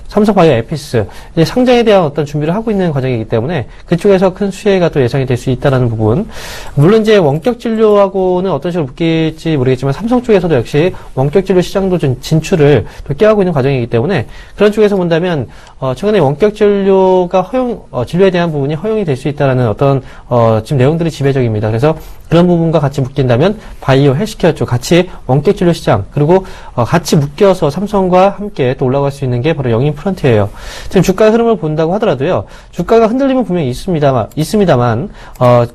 B: 삼성 바이오 에피스 이제 상장에 대한 어떤 준비를 하고 있는 과정이기 때문에 그쪽에서 큰 수혜가 또 예상이 될 수 있다라는 부분. 물론 이제 원격 진료하고는 어떤 식으로 묶일지 모르겠지만 삼성 쪽에서도 역시 원격 진료 시장도 좀 진출을 또 깨하고 있는 과정이기 때문에 그런 쪽에서 본다면 최근에 원격 진료가 진료에 대한 부분이 허용이 될 수 있다라는 어떤 지금 내용들이 지배적입니다. 그래서 그런 부분과 같이 묶인다면 바이오 헬스케어 쪽 같이 원격 진료 시장 그리고 같이 묶여서 삼성과 함께 또 올라갈 수 있는 게 바로 영인 프론티어예요. 지금 주가 흐름을 본다고 하더라도요. 주가가 흔들림은 분명히 있습니다만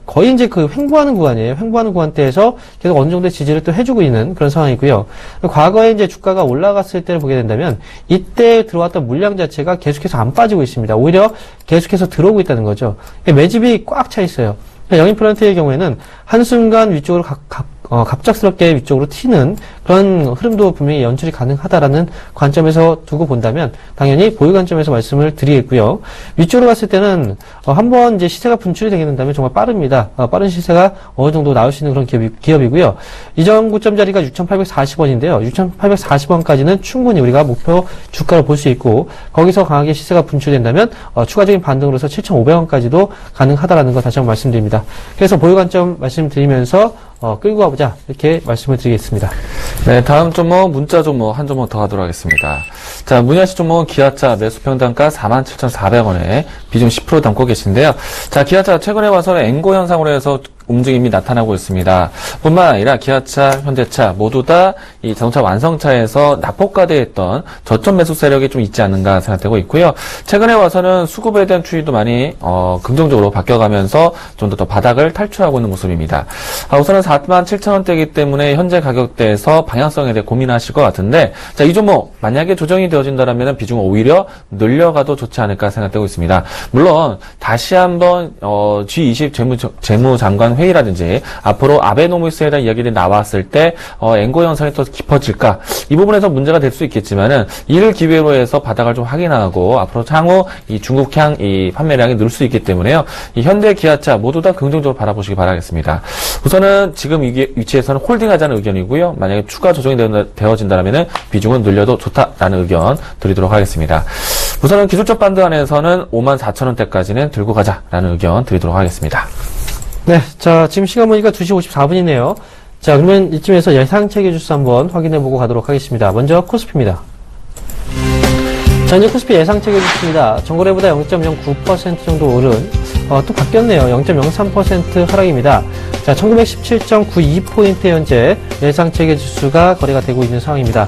B: 거의 이제 그 횡보하는 구간이에요. 횡보하는 구간대에서 계속 어느 정도의 지지를 또 해주고 있는 그런 상황이고요. 과거에 이제 주가가 올라갔을 때를 보게 된다면 이때 들어왔던 물량 자체가 계속해서 안 빠지고 있습니다. 오히려 계속해서 들어오고 있다는 거죠. 매집이 꽉 차 있어요. 영인 프론티어의 경우에는 한순간 위쪽으로 갑작스럽게 위쪽으로 튀는 그런 흐름도 분명히 연출이 가능하다라는 관점에서 두고 본다면 당연히 보유 관점에서 말씀을 드리겠고요. 위쪽으로 갔을 때는 한번 이제 시세가 분출이 되게 된다면 정말 빠릅니다. 빠른 시세가 어느 정도 나올 수 있는 그런 기업이고요. 이전 고점 자리가 6,840원인데요. 6,840원까지는 충분히 우리가 목표 주가를 볼 수 있고 거기서 강하게 시세가 분출된다면 추가적인 반등으로서 7,500원까지도 가능하다라는 거 다시 한번 말씀드립니다. 그래서 보유 관점 말씀드리면서 끌고 가보자 이렇게 말씀을 드리겠습니다.
C: 네, 다음 종목 문자 종목 한 종목 더 하도록 하겠습니다. 자, 문의하실 종목은 기아차 매수 평단가 47,400원에 비중 10% 담고 계신데요. 자, 기아차 최근에 와서는 앵고 현상으로 해서 움직임이 나타나고 있습니다. 뿐만 아니라 기아차, 현대차 모두 다 이 자동차 완성차에서 낙폭과대했던 저점 매수 세력이 좀 있지 않는가 생각되고 있고요. 최근에 와서는 수급에 대한 추이도 많이 긍정적으로 바뀌어가면서 좀 더 바닥을 탈출하고 있는 모습입니다. 우선은 47,000원대이기 때문에 현재 가격대에서 방향성에 대해 고민하실 것 같은데, 자, 이 종목 만약에 조정이 되어진다면 비중을 오히려 늘려가도 좋지 않을까 생각되고 있습니다. 물론 다시 한번 G20 재무장관 회의라든지 앞으로 아베노미스에 대한 이야기들이 나왔을 때 앵고 현상이 더 깊어질까, 이 부분에서 문제가 될 수 있겠지만은 이를 기회로 해서 바닥을 좀 확인하고 앞으로 향후 이 중국향 이 판매량이 늘 수 있기 때문에요. 이 현대 기아차 모두 다 긍정적으로 바라보시기 바라겠습니다. 우선은 지금 이 위치에서는 홀딩하자는 의견이고요. 만약에 추가 조정이 되어진다면 비중은 늘려도 좋다라는 의견 드리도록 하겠습니다. 우선은 기술적 반등 안에서는 54,000원대까지는 들고 가자라는 의견 드리도록 하겠습니다.
B: 네, 자, 지금 시간 보니까 2시 54분이네요. 자, 그러면 이쯤에서 예상체계 주수 한번 확인해보고 가도록 하겠습니다. 먼저 코스피입니다. 자, 현재 코스피 예상체계 주수입니다. 전거래보다 0.09% 정도 오른, 또 바뀌었네요. 0.03% 하락입니다. 자, 1917.92포인트 현재 예상체계 지수가 거래가 되고 있는 상황입니다.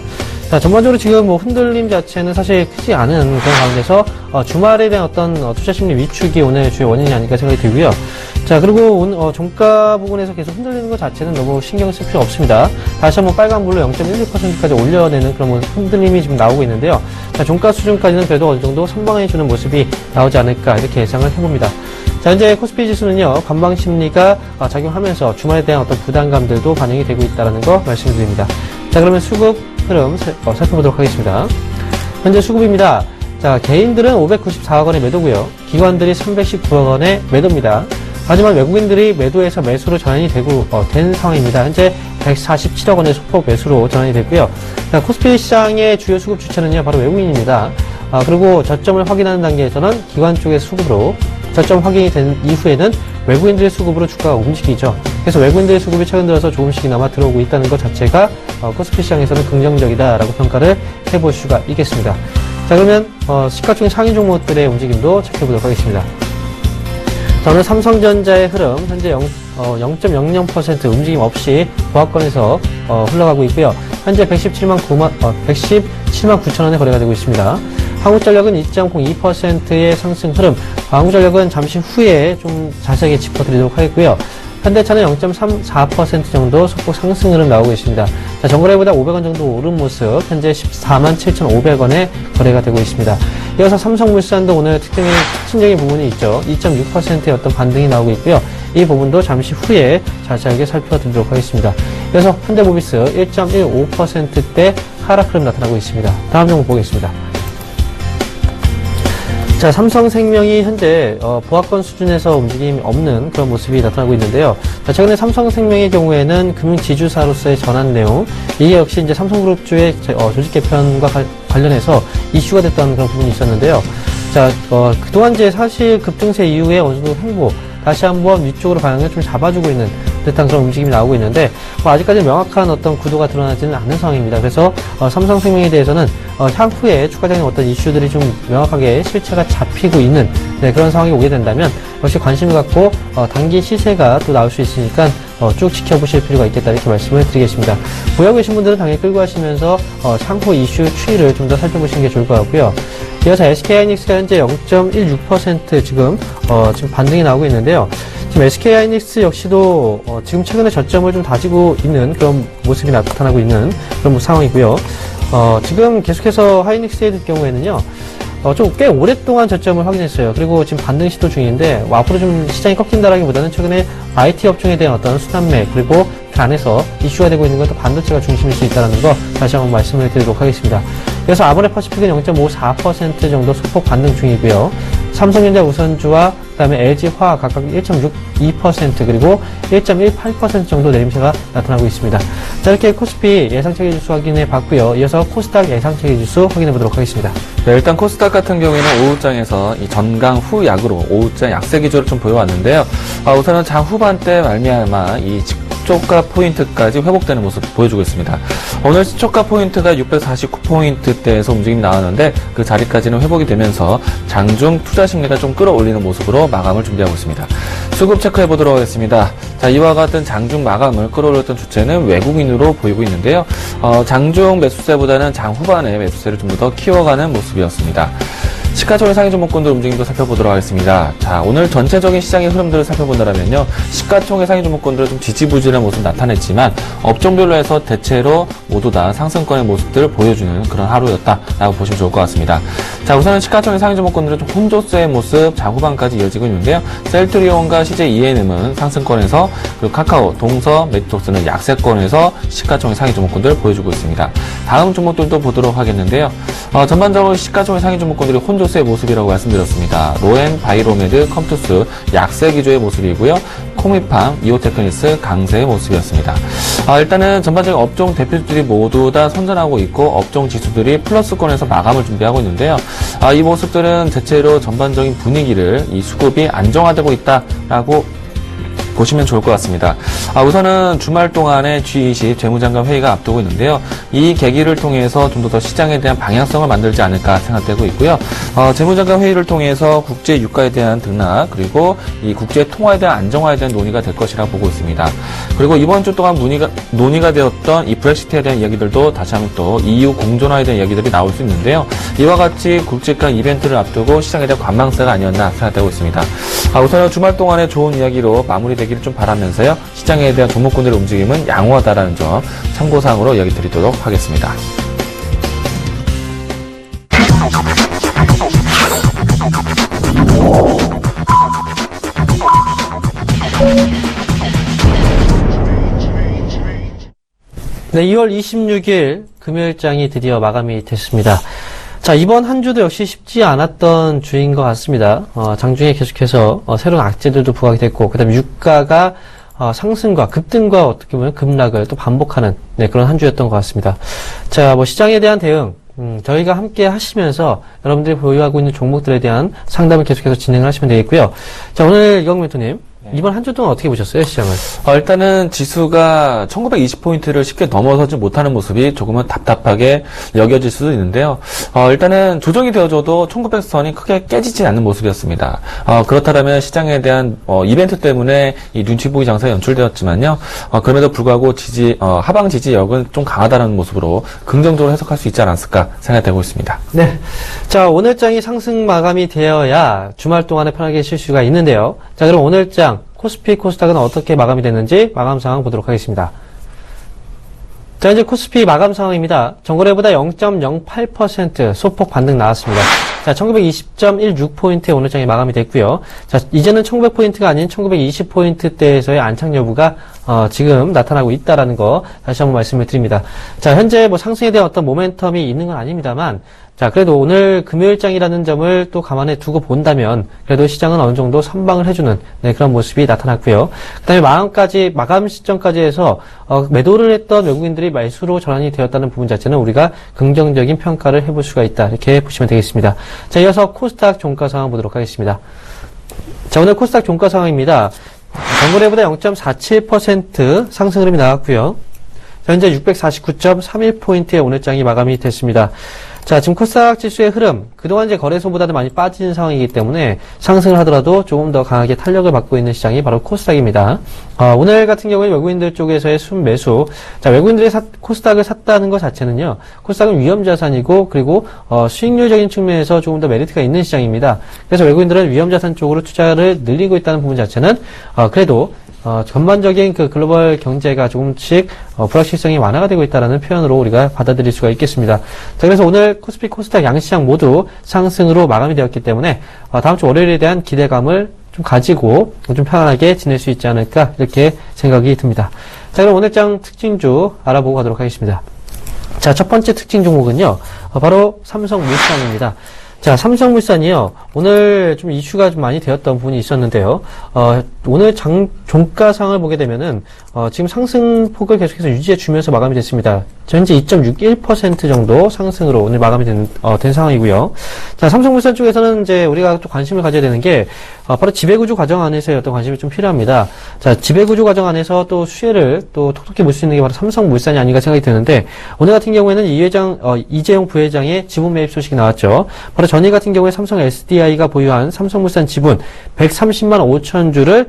B: 자, 전반적으로 지금 뭐 흔들림 자체는 사실 크지 않은 그런 가운데서 주말에 대한 어떤 투자 심리 위축이 오늘 주요 원인이 아닐까 생각이 들고요. 자, 그리고 종가 부분에서 계속 흔들리는 것 자체는 너무 신경 쓸 필요 없습니다. 다시 한번 빨간불로 0.16%까지 올려내는 그런 흔들림이 지금 나오고 있는데요. 자, 종가 수준까지는 그래도 어느 정도 선방해주는 모습이 나오지 않을까 이렇게 예상을 해봅니다. 자, 현재 코스피 지수는요, 관방 심리가 작용하면서 주말에 대한 어떤 부담감들도 반영이 되고 있다는 거 말씀드립니다. 자, 그러면 수급 흐름 살펴보도록 하겠습니다. 현재 수급입니다. 자, 개인들은 594억 원의 매도고요. 기관들이 319억 원의 매도입니다. 하지만 외국인들이 매도에서 매수로 전환이 된 상황입니다. 현재 147억 원의 소폭 매수로 전환이 됐고요. 자, 코스피 시장의 주요 수급 주체는요, 바로 외국인입니다. 그리고 저점을 확인하는 단계에서는 기관 쪽의 수급으로, 저점 확인이 된 이후에는 외국인들의 수급으로 주가가 움직이죠. 그래서 외국인들의 수급이 최근 들어서 조금씩이나마 들어오고 있다는 것 자체가 코스피 시장에서는 긍정적이다라고 평가를 해볼 수가 있겠습니다. 자, 그러면 시가총액 상위 종목들의 움직임도 체크해보도록 하겠습니다. 자, 오늘 삼성전자의 흐름 현재 0.00% 움직임 없이 보합권에서 흘러가고 있고요. 현재 117만 9천 원에 거래가 되고 있습니다. 한국전력은 2.02%의 상승 흐름, 한국전력은 잠시 후에 좀 자세하게 짚어드리도록 하겠고요. 현대차는 0.34% 정도 소폭 상승 흐름 나오고 있습니다. 자, 전거래보다 500원 정도 오른 모습, 현재 14만 7,500원에 거래가 되고 있습니다. 이어서 삼성물산도 오늘 특징적인 부분이 있죠. 2.6%의 어떤 반등이 나오고 있고요. 이 부분도 잠시 후에 자세하게 살펴드리도록 하겠습니다. 이어서 현대모비스 1.15%대 하락 흐름 나타나고 있습니다. 다음 종목 보겠습니다. 자, 삼성생명이 현재 보합권 수준에서 움직임이 없는 그런 모습이 나타나고 있는데요. 자, 최근에 삼성생명의 경우에는 금융지주사로서의 전환 내용, 이게 역시 이제 삼성그룹주의 조직 개편과 관련해서 이슈가 됐던 그런 부분이 있었는데요. 자, 그동안 이제 사실 급등세 이후에 어느 정도 횡보, 다시 한번 위쪽으로 방향을 좀 잡아주고 있는 듯한 그런 움직임이 나오고 있는데, 아직까지 명확한 어떤 구도가 드러나지는 않는 상황입니다. 그래서 삼성생명에 대해서는 향후에 추가적인 어떤 이슈들이 좀 명확하게 실체가 잡히고 있는 그런 상황이 오게 된다면 역시 관심을 갖고 단기 시세가 또 나올 수 있으니까 쭉 지켜보실 필요가 있겠다 이렇게 말씀을 드리겠습니다. 보유하고 계신 분들은 당연히 끌고 가시면서 향후 이슈 추이를 좀 더 살펴보시는 게 좋을 것 같고요. 이어서 SK하이닉스가 현재 0.16% 지금 반등이 나오고 있는데요. 지금 SK하이닉스 역시도 지금 최근에 저점을 좀 다지고 있는 그런 모습이 나타나고 있는 그런 상황이고요. 지금 계속해서 하이닉스의 경우에는요, 좀 꽤 오랫동안 저점을 확인했어요. 그리고 지금 반등 시도 중인데, 앞으로 좀 시장이 꺾인다라기보다는 최근에 IT 업종에 대한 어떤 순환매, 그리고 그 안에서 이슈가 되고 있는 것도 반도체가 중심일 수 있다는 거 다시 한번 말씀을 드리도록 하겠습니다. 그래서 아모레퍼시픽은 0.54% 정도 소폭 반등 중이고요. 삼성전자 우선주와 그다음에 LG화학 각각 1.62% 그리고 1.18% 정도 내림세가 나타나고 있습니다. 자, 이렇게 코스피 예상체계 지수 확인해 봤고요. 이어서 코스닥 예상체계 지수 확인해 보도록 하겠습니다.
C: 네, 일단 코스닥 같은 경우에는 오후장에서 이 전강 후 약으로 오후장 약세 기조를 좀 보여왔는데요. 우선은 장 후반대 말미암아 이 시초가 포인트까지 회복되는 모습 보여주고 있습니다. 오늘 시초가 포인트가 649포인트대에서 움직임이 나왔는데 그 자리까지는 회복이 되면서 장중 투자 심리가 좀 끌어올리는 모습으로 마감을 준비하고 있습니다. 수급 체크해 보도록 하겠습니다. 자, 이와 같은 장중 마감을 끌어올렸던 주체는 외국인으로 보이고 있는데요. 장중 매수세보다는 장 후반에 매수세를 좀 더 키워가는 모습이었습니다. 시가총액 상위 종목군들 움직임도 살펴보도록 하겠습니다. 자, 오늘 전체적인 시장의 흐름들을 살펴본다면요, 시가총액 상위 종목군들은 좀 지지부진한 모습 나타냈지만 업종별로 해서 대체로 모두 다 상승권의 모습들을 보여주는 그런 하루였다라고 보시면 좋을 것 같습니다. 자, 우선은 시가총액 상위 종목군들은 좀 혼조세의 모습 장후반까지 이어지고 있는데요. 셀트리온과 CJ ENM은 상승권에서, 그리고 카카오, 동서, 메디톡스는 약세권에서 시가총액 상위 종목군들을 보여주고 있습니다. 다음 종목들도 보도록 하겠는데요. 전반적으로 시가총액 상위 종목군들이 혼조세의 모습이라고 말씀드렸습니다. 로엔, 바이로메드, 컴투스 약세 기조의 모습이고요. 코미팜, 이오테크니스 강세의 모습이었습니다. 일단은 전반적인 업종 대표주들이 모두 다 선전하고 있고 업종 지수들이 플러스권에서 마감을 준비하고 있는데요. 이 모습들은 대체로 전반적인 분위기를 이 수급이 안정화되고 있다라고 보시면 좋을 것 같습니다. 우선은 주말 동안에 G20 재무장관 회의가 앞두고 있는데요. 이 계기를 통해서 좀 더 시장에 대한 방향성을 만들지 않을까 생각되고 있고요. 재무장관 회의를 통해서 국제 유가에 대한 등락 그리고 이 국제 통화에 대한 안정화에 대한 논의가 될 것이라고 보고 있습니다. 그리고 이번 주 동안 논의가 되었던 이 브렉시트에 대한 이야기들도 다시 한번 또 EU 공존화에 대한 이야기들이 나올 수 있는데요. 이와 같이 굵직한 이벤트를 앞두고 시장에 대한 관망세가 아니었나 생각되고 있습니다. 우선 주말 동안에 좋은 이야기로 마무리되기를 좀 바라면서요. 시장에 대한 종목군들의 움직임은 양호하다라는 점 참고사항으로 이야기 드리도록 하겠습니다.
B: 네, 2월 26일 금요일장이 드디어 마감이 됐습니다. 자, 이번 한 주도 역시 쉽지 않았던 주인 것 같습니다. 장중에 계속해서 새로운 악재들도 부각이 됐고, 그 다음에 유가가 상승과 급등과 어떻게 보면 급락을 또 반복하는 그런 한 주였던 것 같습니다. 자, 시장에 대한 대응, 저희가 함께 하시면서 여러분들이 보유하고 있는 종목들에 대한 상담을 계속해서 진행을 하시면 되겠고요. 자, 오늘 이광 멘토님. 이번 한 주 동안 어떻게 보셨어요, 시장을?
C: 일단은 지수가 1920포인트를 쉽게 넘어서지 못하는 모습이 조금은 답답하게 여겨질 수도 있는데요. 일단은 조정이 되어져도 1900선이 크게 깨지지 않는 모습이었습니다. 그렇다면 시장에 대한 이벤트 때문에 이 눈치 보기 장사가 연출되었지만요. 그럼에도 불구하고 하방 지지력은 좀 강하다는 모습으로 긍정적으로 해석할 수 있지 않았을까 생각되고 있습니다.
B: 네. 자, 오늘장이 상승 마감이 되어야 주말 동안에 편하게 쉴 수가 있는데요. 자, 그럼 오늘장 코스피, 코스닥은 어떻게 마감이 됐는지 마감 상황 보도록 하겠습니다. 자, 이제 코스피 마감 상황입니다. 전거래보다 0.08% 소폭 반등 나왔습니다. 자, 1920.16포인트에 오늘장이 마감이 됐고요. 자, 이제는 1900포인트가 아닌 1920포인트대에서의 안착 여부가 지금 나타나고 있다라는 거 다시 한번 말씀을 드립니다. 자, 현재 상승에 대한 어떤 모멘텀이 있는 건 아닙니다만, 자, 그래도 오늘 금요일장이라는 점을 또 감안해 두고 본다면, 그래도 시장은 어느 정도 선방을 해주는, 그런 모습이 나타났고요. 그 다음에 마감 시점까지 해서, 매도를 했던 외국인들이 말수로 전환이 되었다는 부분 자체는 우리가 긍정적인 평가를 해볼 수가 있다. 이렇게 보시면 되겠습니다. 자, 이어서 코스닥 종가 상황 보도록 하겠습니다. 자, 오늘 코스닥 종가 상황입니다. 전거래보다 0.47% 상승 흐름이 나왔고요. 자, 현재 649.31포인트에 오늘장이 마감이 됐습니다. 자, 지금 코스닥 지수의 흐름, 그동안 이제 거래소보다도 많이 빠진 상황이기 때문에 상승을 하더라도 조금 더 강하게 탄력을 받고 있는 시장이 바로 코스닥입니다. 오늘 같은 경우에 외국인들 쪽에서의 순매수, 자, 외국인들이 코스닥을 샀다는 것 자체는요, 코스닥은 위험자산이고, 그리고, 수익률적인 측면에서 조금 더 메리트가 있는 시장입니다. 그래서 외국인들은 위험자산 쪽으로 투자를 늘리고 있다는 부분 자체는, 그래도, 전반적인 그 글로벌 경제가 조금씩 불확실성이 완화가 되고 있다는 표현으로 우리가 받아들일 수가 있겠습니다. 자, 그래서 오늘 코스피, 코스닥 양시장 모두 상승으로 마감이 되었기 때문에 다음 주 월요일에 대한 기대감을 좀 가지고 좀 편안하게 지낼 수 있지 않을까 이렇게 생각이 듭니다. 자, 그럼 오늘장 특징주 알아보고 가도록 하겠습니다. 자, 첫 번째 특징 종목은요, 바로 삼성물산입니다. 자, 삼성물산이요. 오늘 좀 이슈가 좀 많이 되었던 부분이 있었는데요. 오늘 종가상을 보게 되면은, 지금 상승폭을 계속해서 유지해 주면서 마감이 됐습니다. 현재 2.61% 정도 상승으로 오늘 마감이 된 상황이고요. 자, 삼성물산 쪽에서는 이제 우리가 또 관심을 가져야 되는 게, 바로 지배구조 과정 안에서의 어떤 관심이 좀 필요합니다. 자, 지배구조 과정 안에서 또 수혜를 또 톡톡히 볼 수 있는 게 바로 삼성물산이 아닌가 생각이 드는데, 오늘 같은 경우에는 이재용 부회장의 지분 매입 소식이 나왔죠. 바로 전일 같은 경우에 삼성 SDI가 보유한 삼성물산 지분 130만 5천 주를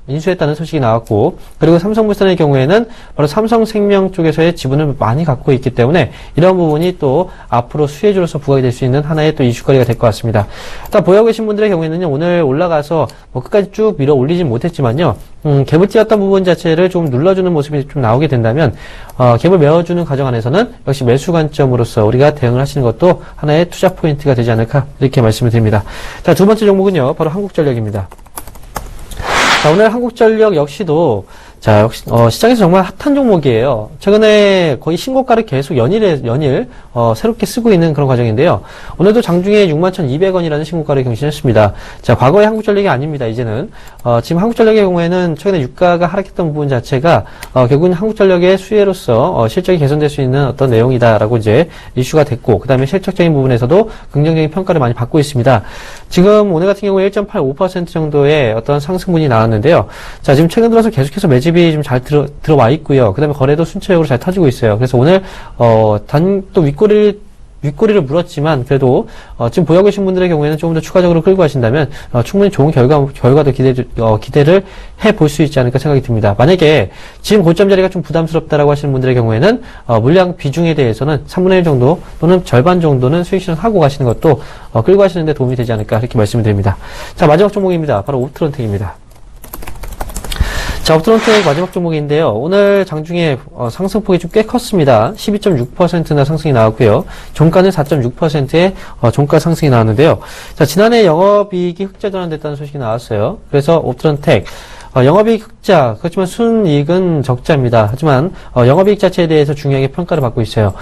B: 인수했다는 소식이 나왔고, 그리고 삼성물산의 경우에는 바로 삼성생명 쪽에서의 지분을 많이 갖고 있기 때문에 이런 부분이 또 앞으로 수혜주로서 부각이 될 수 있는 하나의 또 이슈거리가 될 것 같습니다. 일단 보유하고 계신 분들의 경우에는요, 오늘 올라가서 끝까지 쭉 밀어 올리진 못했지만요, 갭을 띄었던 부분 자체를 좀 눌러주는 모습이 좀 나오게 된다면, 갭을 메워주는 과정 안에서는 역시 매수 관점으로서 우리가 대응을 하시는 것도 하나의 투자 포인트가 되지 않을까 이렇게 말씀을 드립니다. 자, 두 번째 종목은요, 바로 한국전력입니다. 자, 오늘 한국전력 역시도 자, 역시, 시장에서 정말 핫한 종목이에요. 최근에 거의 신고가를 계속 연일, 새롭게 쓰고 있는 그런 과정인데요. 오늘도 장중에 61,200원이라는 신고가를 경신했습니다. 자, 과거의 한국전력이 아닙니다, 이제는. 지금 한국전력의 경우에는 최근에 유가가 하락했던 부분 자체가, 결국은 한국전력의 수혜로서, 실적이 개선될 수 있는 어떤 내용이다라고 이제 이슈가 됐고, 그 다음에 실적적인 부분에서도 긍정적인 평가를 많이 받고 있습니다. 지금 오늘 같은 경우에 1.85% 정도의 어떤 상승분이 나왔는데요. 자, 지금 최근 들어서 계속해서 매집이 좀 잘 들어와 있고요. 그 다음에 거래도 순차적으로 잘 터지고 있어요. 그래서 오늘, 또 윗꼬리를 물었지만, 그래도, 지금 보유하고 계신 분들의 경우에는 조금 더 추가적으로 끌고 가신다면, 충분히 좋은 결과도 기대를 해볼 수 있지 않을까 생각이 듭니다. 만약에, 지금 고점 자리가 좀 부담스럽다라고 하시는 분들의 경우에는, 물량 비중에 대해서는 3분의 1 정도, 또는 절반 정도는 수익 실현하고 가시는 것도, 끌고 가시는데 도움이 되지 않을까, 이렇게 말씀을 드립니다. 자, 마지막 종목입니다. 바로 옵트론텍입니다. 자, 옵트론텍 마지막 종목인데요. 오늘 장중에 상승폭이 좀 꽤 컸습니다. 12.6%나 상승이 나왔고요. 종가는 4.6%의 종가 상승이 나왔는데요. 자, 지난해 영업이익이 흑자 전환됐다는 소식이 나왔어요. 그래서 옵트론텍 영업이익 흑자, 그렇지만 순이익은 적자입니다. 하지만 영업이익 자체에 대해서 중요하게 평가를 받고 있어요.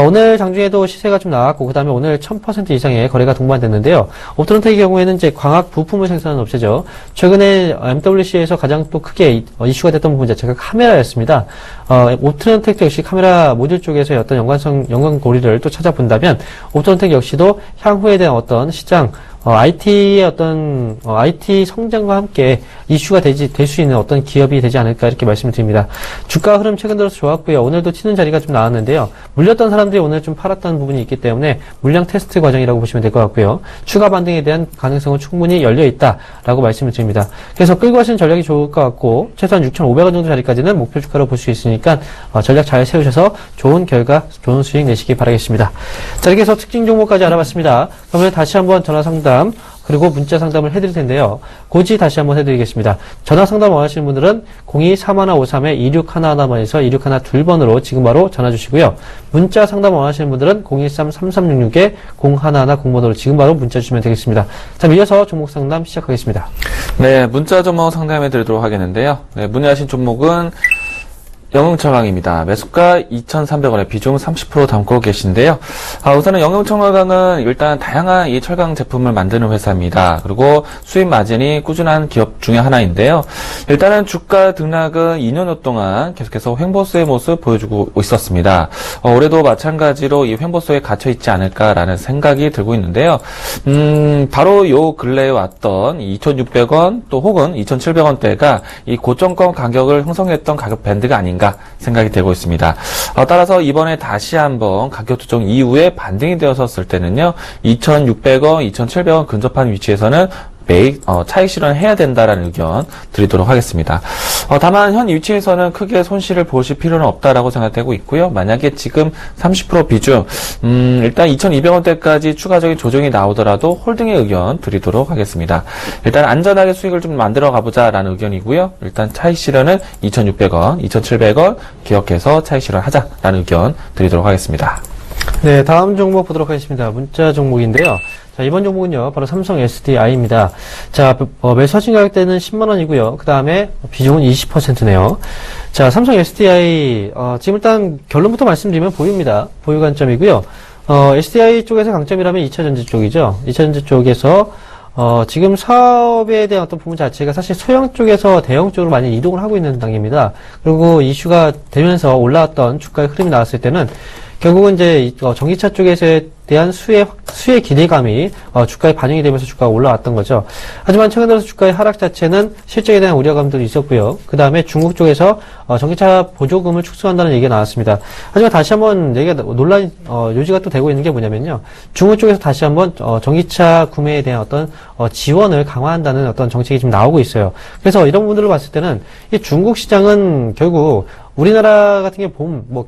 B: 오늘 장중에도 시세가 좀 나왔고, 그 다음에 오늘 1000% 이상의 거래가 동반됐는데요. 옵트론텍의 경우에는 이제 광학 부품을 생산하는 업체죠. 최근에 MWC에서 가장 또 크게 이슈가 됐던 부분 자체가 카메라였습니다. 옵트론텍 역시 카메라 모듈 쪽에서의 어떤 연관고리를 또 찾아본다면, 옵트론텍 역시도 향후에 대한 어떤 시장, IT의 어떤, IT 성장과 함께 이슈가 될 수 있는 어떤 기업이 되지 않을까 이렇게 말씀을 드립니다. 주가 흐름 최근 들어서 좋았고요. 오늘도 튀는 자리가 좀 나왔는데요. 물렸던 사람들이 오늘 좀 팔았다는 부분이 있기 때문에 물량 테스트 과정이라고 보시면 될 것 같고요. 추가 반등에 대한 가능성은 충분히 열려 있다라고 말씀을 드립니다. 그래서 끌고 가시는 전략이 좋을 것 같고, 최소한 6,500원 정도 자리까지는 목표 주가로 볼 수 있으니까, 전략 잘 세우셔서 좋은 결과, 좋은 수익 내시기 바라겠습니다. 자, 이렇게 해서 특징 종목까지 알아봤습니다. 그러면 다시 한번 전화 상담, 그리고 문자 상담을 해드릴 텐데요. 고지 다시 한번 해드리겠습니다. 전화 상담 원하시는 분들은 02-3153-2611번에서 2612번으로 지금 바로 전화 주시고요. 문자 상담 원하시는 분들은 013-3366-0110번으로 지금 바로 문자 주시면 되겠습니다. 자, 이어서 종목 상담 시작하겠습니다.
C: 네, 문자 종목 상담해 드리도록 하겠는데요. 네, 문의하신 종목은 영흥철강입니다. 매수가 2,300원에 비중 30% 담고 계신데요. 우선은 영흥철강은 일단 다양한 이 철강 제품을 만드는 회사입니다. 그리고 수입 마진이 꾸준한 기업 중에 하나인데요. 일단은 주가 등락은 2년 동안 계속해서 횡보수의 모습 보여주고 있었습니다. 올해도 마찬가지로 이 횡보수에 갇혀 있지 않을까라는 생각이 들고 있는데요. 바로 요 근래에 왔던 2,600원 또 혹은 2,700원대가 이 고점권 가격을 형성했던 가격 밴드가 아닌가 생각이 되고 있습니다. 따라서 이번에 다시 한번 가격 조정 이후에 반등이 되었을 때는요, 2,600원, 2,700원 근접한 위치에서는 매입, 차익 실현해야 된다라는 의견 드리도록 하겠습니다. 다만 현 위치에서는 크게 손실을 보실 필요는 없다라고 생각되고 있고요. 만약에 지금 30% 비중, 일단 2,200원대까지 추가적인 조정이 나오더라도 홀딩의 의견 드리도록 하겠습니다. 일단 안전하게 수익을 좀 만들어 가보자라는 의견이고요. 일단 차익 실현은 2,600원, 2,700원 기억해서 차익 실현하자라는 의견 드리도록 하겠습니다.
B: 네, 다음 종목 보도록 하겠습니다. 문자 종목인데요. 자, 이번 종목은요, 바로 삼성 SDI입니다. 자, 매수 하신 가격대는 10만원이고요. 그 다음에 비중은 20%네요. 자, 삼성 SDI, 지금 일단 결론부터 말씀드리면 보유입니다. 보유 관점이고요. SDI 쪽에서 강점이라면 2차전지 쪽이죠. 2차전지 쪽에서, 지금 사업에 대한 어떤 부분 자체가 사실 소형 쪽에서 대형 쪽으로 많이 이동을 하고 있는 단계입니다. 그리고 이슈가 되면서 올라왔던 주가의 흐름이 나왔을 때는 결국은 이제 전기차 쪽에서의 대한 수혜 기대감이 주가에 반영이 되면서 주가가 올라왔던 거죠. 하지만 최근 들어서 주가의 하락 자체는 실적에 대한 우려감들이 있었고요. 그 다음에 중국 쪽에서 전기차 보조금을 축소한다는 얘기가 나왔습니다. 하지만 다시 한번 얘기가 요지가 또 되고 있는 게 뭐냐면요. 중국 쪽에서 다시 한번 전기차 구매에 대한 어떤 지원을 강화한다는 어떤 정책이 좀 나오고 있어요. 그래서 이런 부분들을 봤을 때는 이 중국 시장은 결국 우리나라 같은 경우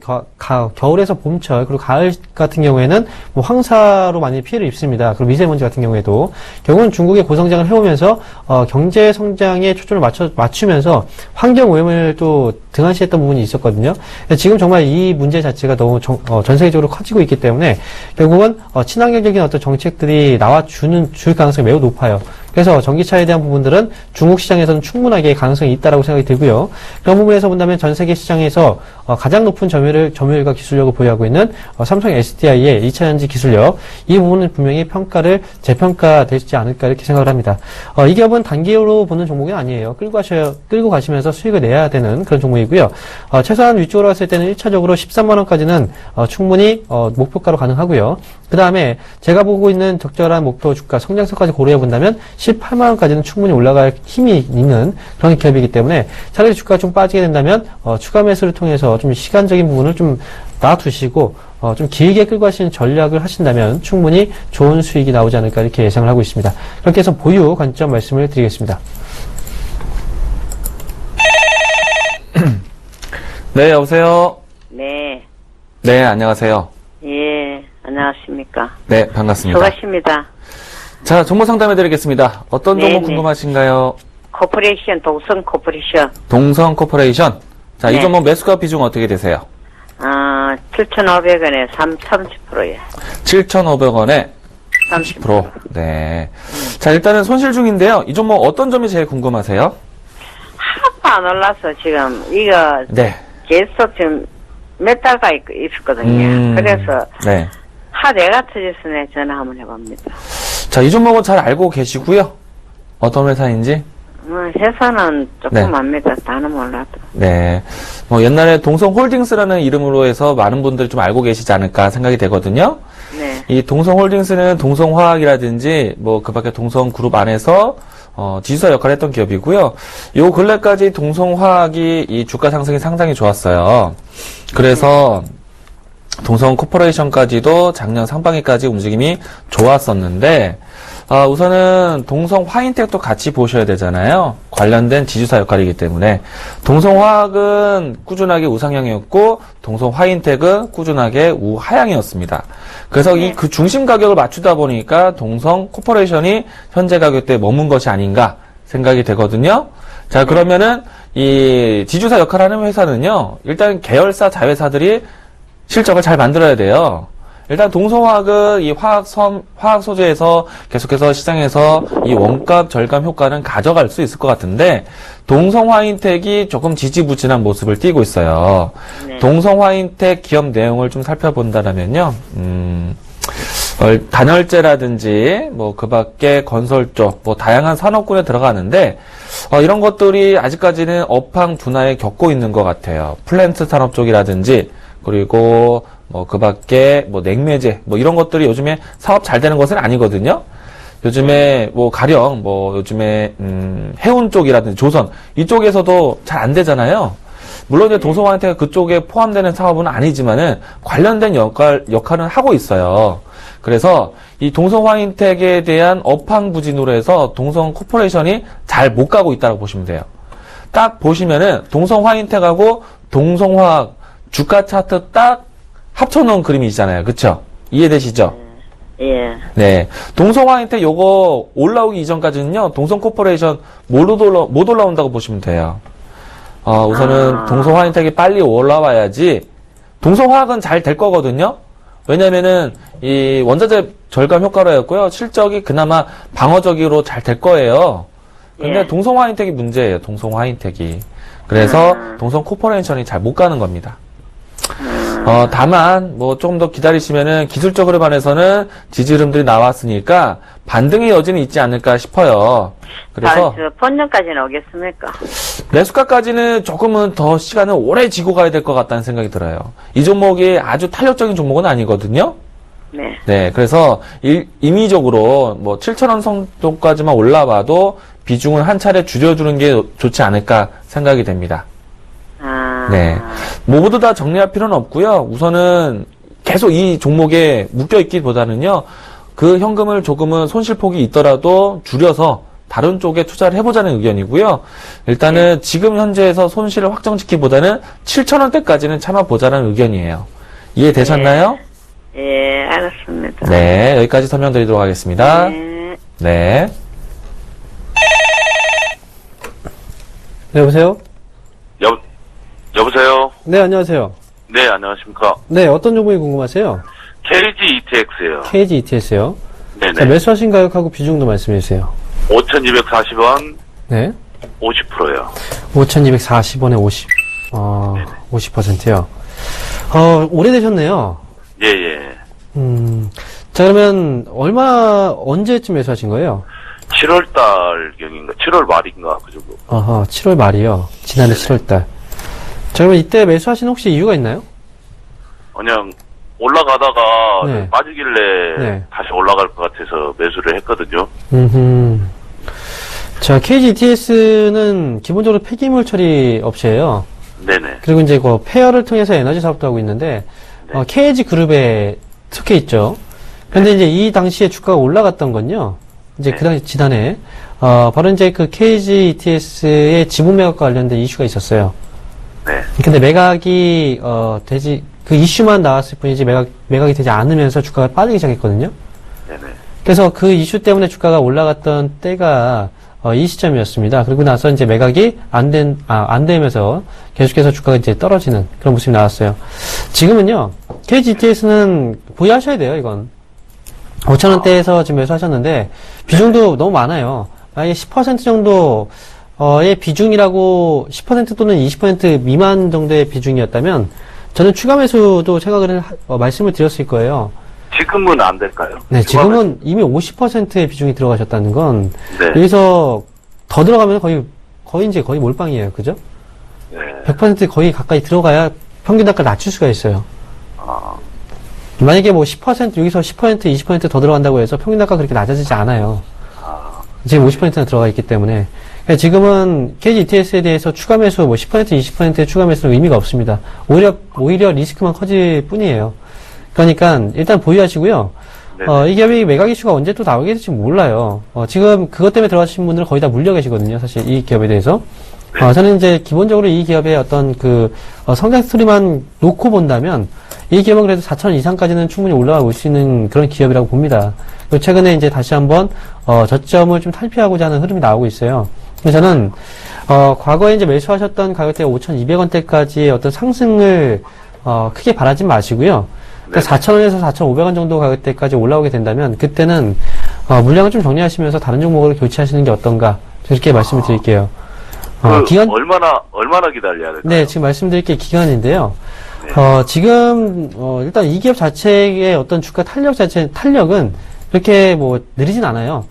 B: 겨울에서 봄철, 그리고 가을 같은 경우에는 황사로 많이 피해를 입습니다. 그리고 미세먼지 같은 경우에도 결국은 중국의 고성장을 해오면서 경제 성장에 초점을 맞추면서 환경 오염을 또 등한시했던 부분이 있었거든요. 지금 정말 이 문제 자체가 너무 전 세계적으로 커지고 있기 때문에 결국은 친환경적인 어떤 정책들이 줄 가능성이 매우 높아요. 그래서 전기차에 대한 부분들은 중국 시장에서는 충분하게 가능성이 있다라고 생각이 들고요. 그런 부분에서 본다면 전 세계 시장에서 가장 높은 점유율과 기술력을 보유하고 있는 삼성 SDI의 2차전지 기술력, 이 부분은 분명히 재평가되지 않을까 이렇게 생각을 합니다. 이 기업은 단기로 보는 종목이 아니에요. 끌고 가시면서 수익을 내야 되는 그런 종목이고요. 최소한 위쪽으로 갔을 때는 1차적으로 13만 원까지는 충분히 목표가로 가능하고요. 그 다음에 제가 보고 있는 적절한 목표 주가 성장성까지 고려해 본다면 18만 원까지는 충분히 올라갈 힘이 있는 그런 기업이기 때문에 차라리 주가가 좀 빠지게 된다면 추가 매수를 통해서 좀 시간적인 부분을 좀 놔두시고 좀 길게 끌고 가시는 전략을 하신다면 충분히 좋은 수익이 나오지 않을까 이렇게 예상을 하고 있습니다. 그렇게 해서 보유 관점 말씀을 드리겠습니다.
C: 네, 여보세요?
D: 네.
C: 네, 안녕하세요.
D: 예, 안녕하십니까.
C: 네, 반갑습니다.
D: 수고하십니다.
C: 자, 정보 상담해드리겠습니다. 어떤
D: 네,
C: 정보
D: 네.
C: 궁금하신가요?
D: 코퍼레이션, 동성 코퍼레이션.
C: 동성 코퍼레이션. 자, 이
D: 네.
C: 종목 매수가 비중 어떻게 되세요?
D: 7,500원에 30%예.
C: 7,500원에 30%. 네. 자, 일단은 손실 중인데요. 이 종목 어떤 점이 제일 궁금하세요?
D: 하나도 안 올라서 지금, 이거
C: 네.
D: 계속 지금 몇 달가 있었거든요. 그래서,
C: 네.
D: 내가 터져서 내 전화 한번 해봅니다.
C: 자, 이 종목은 잘 알고 계시고요. 어떤 회사인지.
D: 회사는 조금
C: 네.
D: 압니다. 다는 몰라도.
C: 네. 옛날에 동성홀딩스라는 이름으로 해서 많은 분들이 좀 알고 계시지 않을까 생각이 되거든요.
D: 네.
C: 이 동성홀딩스는 동성화학이라든지 그 밖에 동성그룹 안에서 지주사 역할을 했던 기업이고요. 요 근래까지 동성화학이 이 주가 상승이 상당히 좋았어요. 그래서 동성 코퍼레이션까지도 작년 상반기까지 움직임이 좋았었는데 우선은 동성 화인텍도 같이 보셔야 되잖아요. 관련된 지주사 역할이기 때문에 동성화학은 꾸준하게 우상향이었고 동성 화인텍은 꾸준하게 우하향이었습니다. 그래서 그 중심 가격을 맞추다 보니까 동성 코퍼레이션이 현재 가격대에 머문 것이 아닌가 생각이 되거든요. 자, 그러면은 이 지주사 역할을 하는 회사는요, 일단 계열사 자회사들이 실적을 잘 만들어야 돼요. 일단 동성화학은 이 화학 소재에서 계속해서 시장에서 이 원값 절감 효과는 가져갈 수 있을 것 같은데 동성화인텍이 조금 지지부진한 모습을 띠고 있어요.
D: 네.
C: 동성화인텍 기업 내용을 좀 살펴본다면요, 단열재라든지 그 밖에 건설 쪽 다양한 산업군에 들어가는데 이런 것들이 아직까지는 업황 둔화에 겪고 있는 것 같아요. 플랜트 산업 쪽이라든지 그리고 그 밖에 냉매제 이런 것들이 요즘에 사업 잘 되는 것은 아니거든요. 요즘에 가령 요즘에 해운 쪽이라든지 조선 이쪽에서도 잘 안 되잖아요. 물론 이제 동성화인텍가 그쪽에 포함되는 사업은 아니지만은 관련된 역할은 하고 있어요. 그래서 이 동성화인텍에 대한 업황 부진으로 해서 동성 코퍼레이션이 잘 못 가고 있다고 보시면 돼요. 딱 보시면은 동성화인텍하고 동성화학 주가 차트 딱 합쳐놓은 그림이잖아요. 그쵸? 이해되시죠?
D: 예.
C: 네. 동성화인텍 요거 올라오기 이전까지는요, 동성코퍼레이션 못 올라온다고 보시면 돼요. 우선은 동성화인텍이 빨리 올라와야지, 동성화학은 잘 될 거거든요? 왜냐면은, 이 원자재 절감 효과로였고요, 실적이 그나마 방어적으로 잘 될 거예요. 근데
D: 예.
C: 동성화인텍이 문제예요, 동성화인텍이. 그래서 동성코퍼레이션이 잘 못 가는 겁니다. 다만 조금 더 기다리시면은 기술적으로 반해서는 지지 흐름들이 나왔으니까 반등의 여지는 있지 않을까 싶어요. 그래서
D: 본전까지는 오겠습니까?
C: 매수가까지는 조금은 더 시간을 오래 지고 가야 될 것 같다는 생각이 들어요. 이 종목이 아주 탄력적인 종목은 아니거든요.
D: 네.
C: 네, 그래서 임의적으로 7,000원 정도까지만 올라와도 비중을 한 차례 줄여주는 게 좋지 않을까 생각이 됩니다. 네. 모두 다 정리할 필요는 없고요. 우선은 계속 이 종목에 묶여있기보다는요, 그 현금을 조금은 손실폭이 있더라도 줄여서 다른 쪽에 투자를 해보자는 의견이고요. 일단은 지금 현재에서 손실을 확정짓기보다는 7,000원대까지는 참아보자는 의견이에요. 이해되셨나요?
D: 예, 알았습니다.
C: 네, 여기까지 설명드리도록 하겠습니다.
D: 네.
C: 네.
B: 네, 여보세요?
E: 여보세요?
B: 네, 안녕하세요.
E: 네, 안녕하십니까?
B: 네, 어떤 종목이 궁금하세요?
E: KG ETX예요.
B: KG ETS요.
E: 네네.
B: 자, 매수하신 가격하고 비중도 말씀해 주세요.
E: 5,240원
B: 네.
E: 50%요.
B: 5,240원에 50%요. 오래되셨네요.
E: 예, 예.
B: 자, 그러면 언제쯤 매수하신 거예요?
E: 7월달 경인가, 7월 말인가, 그 정도.
B: 7월 말이요. 지난해 7월 달. 자, 그러면 이때 매수하신 혹시 이유가 있나요?
E: 그냥 올라가다가
B: 네.
E: 빠지길래
B: 네.
E: 다시 올라갈 것 같아서 매수를 했거든요.
B: 자, KGETS는 기본적으로 폐기물 처리 업체예요.
E: 네네.
B: 그리고 이제 그 페어를 통해서 에너지 사업도 하고 있는데,
E: 네.
B: KG 그룹에 속해 있죠. 근데 이제 이 당시에 주가가 올라갔던 건요. 이제
E: 네.
B: 그 당시 지난해, 바로 이제 그 KGETS의 지분 매각과 관련된 이슈가 있었어요.
E: 네.
B: 근데 매각이, 그 이슈만 나왔을 뿐이지 매각이 되지 않으면서 주가가 빠지기 시작했거든요.
E: 네네.
B: 그래서 그 이슈 때문에 주가가 올라갔던 때가 이 시점이었습니다. 그리고 나서 이제 매각이 안 되면서 계속해서 주가가 이제 떨어지는 그런 모습이 나왔어요. 지금은요, KGETS는 보유하셔야 돼요, 이건. 5,000원대에서 지금 매수하셨는데, 비중도 너무 많아요. 만약에 10% 정도의 비중이라고 10% 또는 20% 미만 정도의 비중이었다면, 저는 추가 매수도 생각을 말씀을 드렸을 거예요.
E: 지금은 안 될까요?
B: 네, 지금은 이미 50%의 비중이 들어가셨다는 건,
E: 네.
B: 여기서 더 들어가면 거의 몰빵이에요. 그죠?
E: 네.
B: 100% 거의 가까이 들어가야 평균 단가를 낮출 수가 있어요.
E: 아,
B: 만약에 뭐 10%, 여기서 10%, 20% 더 들어간다고 해서 평균 단가가 그렇게 낮아지지 않아요. 지금 50%나 들어가 있기 때문에. 그러니까 지금은 KGETS에 대해서 추가 매수, 뭐 10%, 20%의 추가 매수는 의미가 없습니다. 오히려 리스크만 커질 뿐이에요. 그러니까 일단 보유하시고요.
E: 네네.
B: 이 기업이 매각 이슈가 언제 또 나오게 될지 몰라요. 지금 그것 때문에 들어가신 분들은 거의 다 물려 계시거든요. 사실 이 기업에 대해서. 저는 이제 기본적으로 이 기업의 어떤 성장 스토리만 놓고 본다면 이 기업은 그래도 4,000원 이상까지는 충분히 올라가고 있는 그런 기업이라고 봅니다. 그리고 최근에 이제 다시 한번 저점을 좀 탈피하고자 하는 흐름이 나오고 있어요. 그래서 저는 과거에 이제 매수하셨던 가격대 5,200원대까지의 어떤 상승을 크게 바라지 마시고요. 그러니까 4,000원에서 4,500원 정도 가격대까지 올라오게 된다면 그때는 물량을 좀 정리하시면서 다른 종목으로 교체하시는 게 어떤가 그렇게 말씀을 드릴게요. 기간
E: 얼마나 기다려야 될까요?
B: 네, 지금 말씀드릴 게 기간인데요.
E: 네.
B: 지금 일단 이 기업 자체의 어떤 주가 탄력은 그렇게 뭐 느리진 않아요.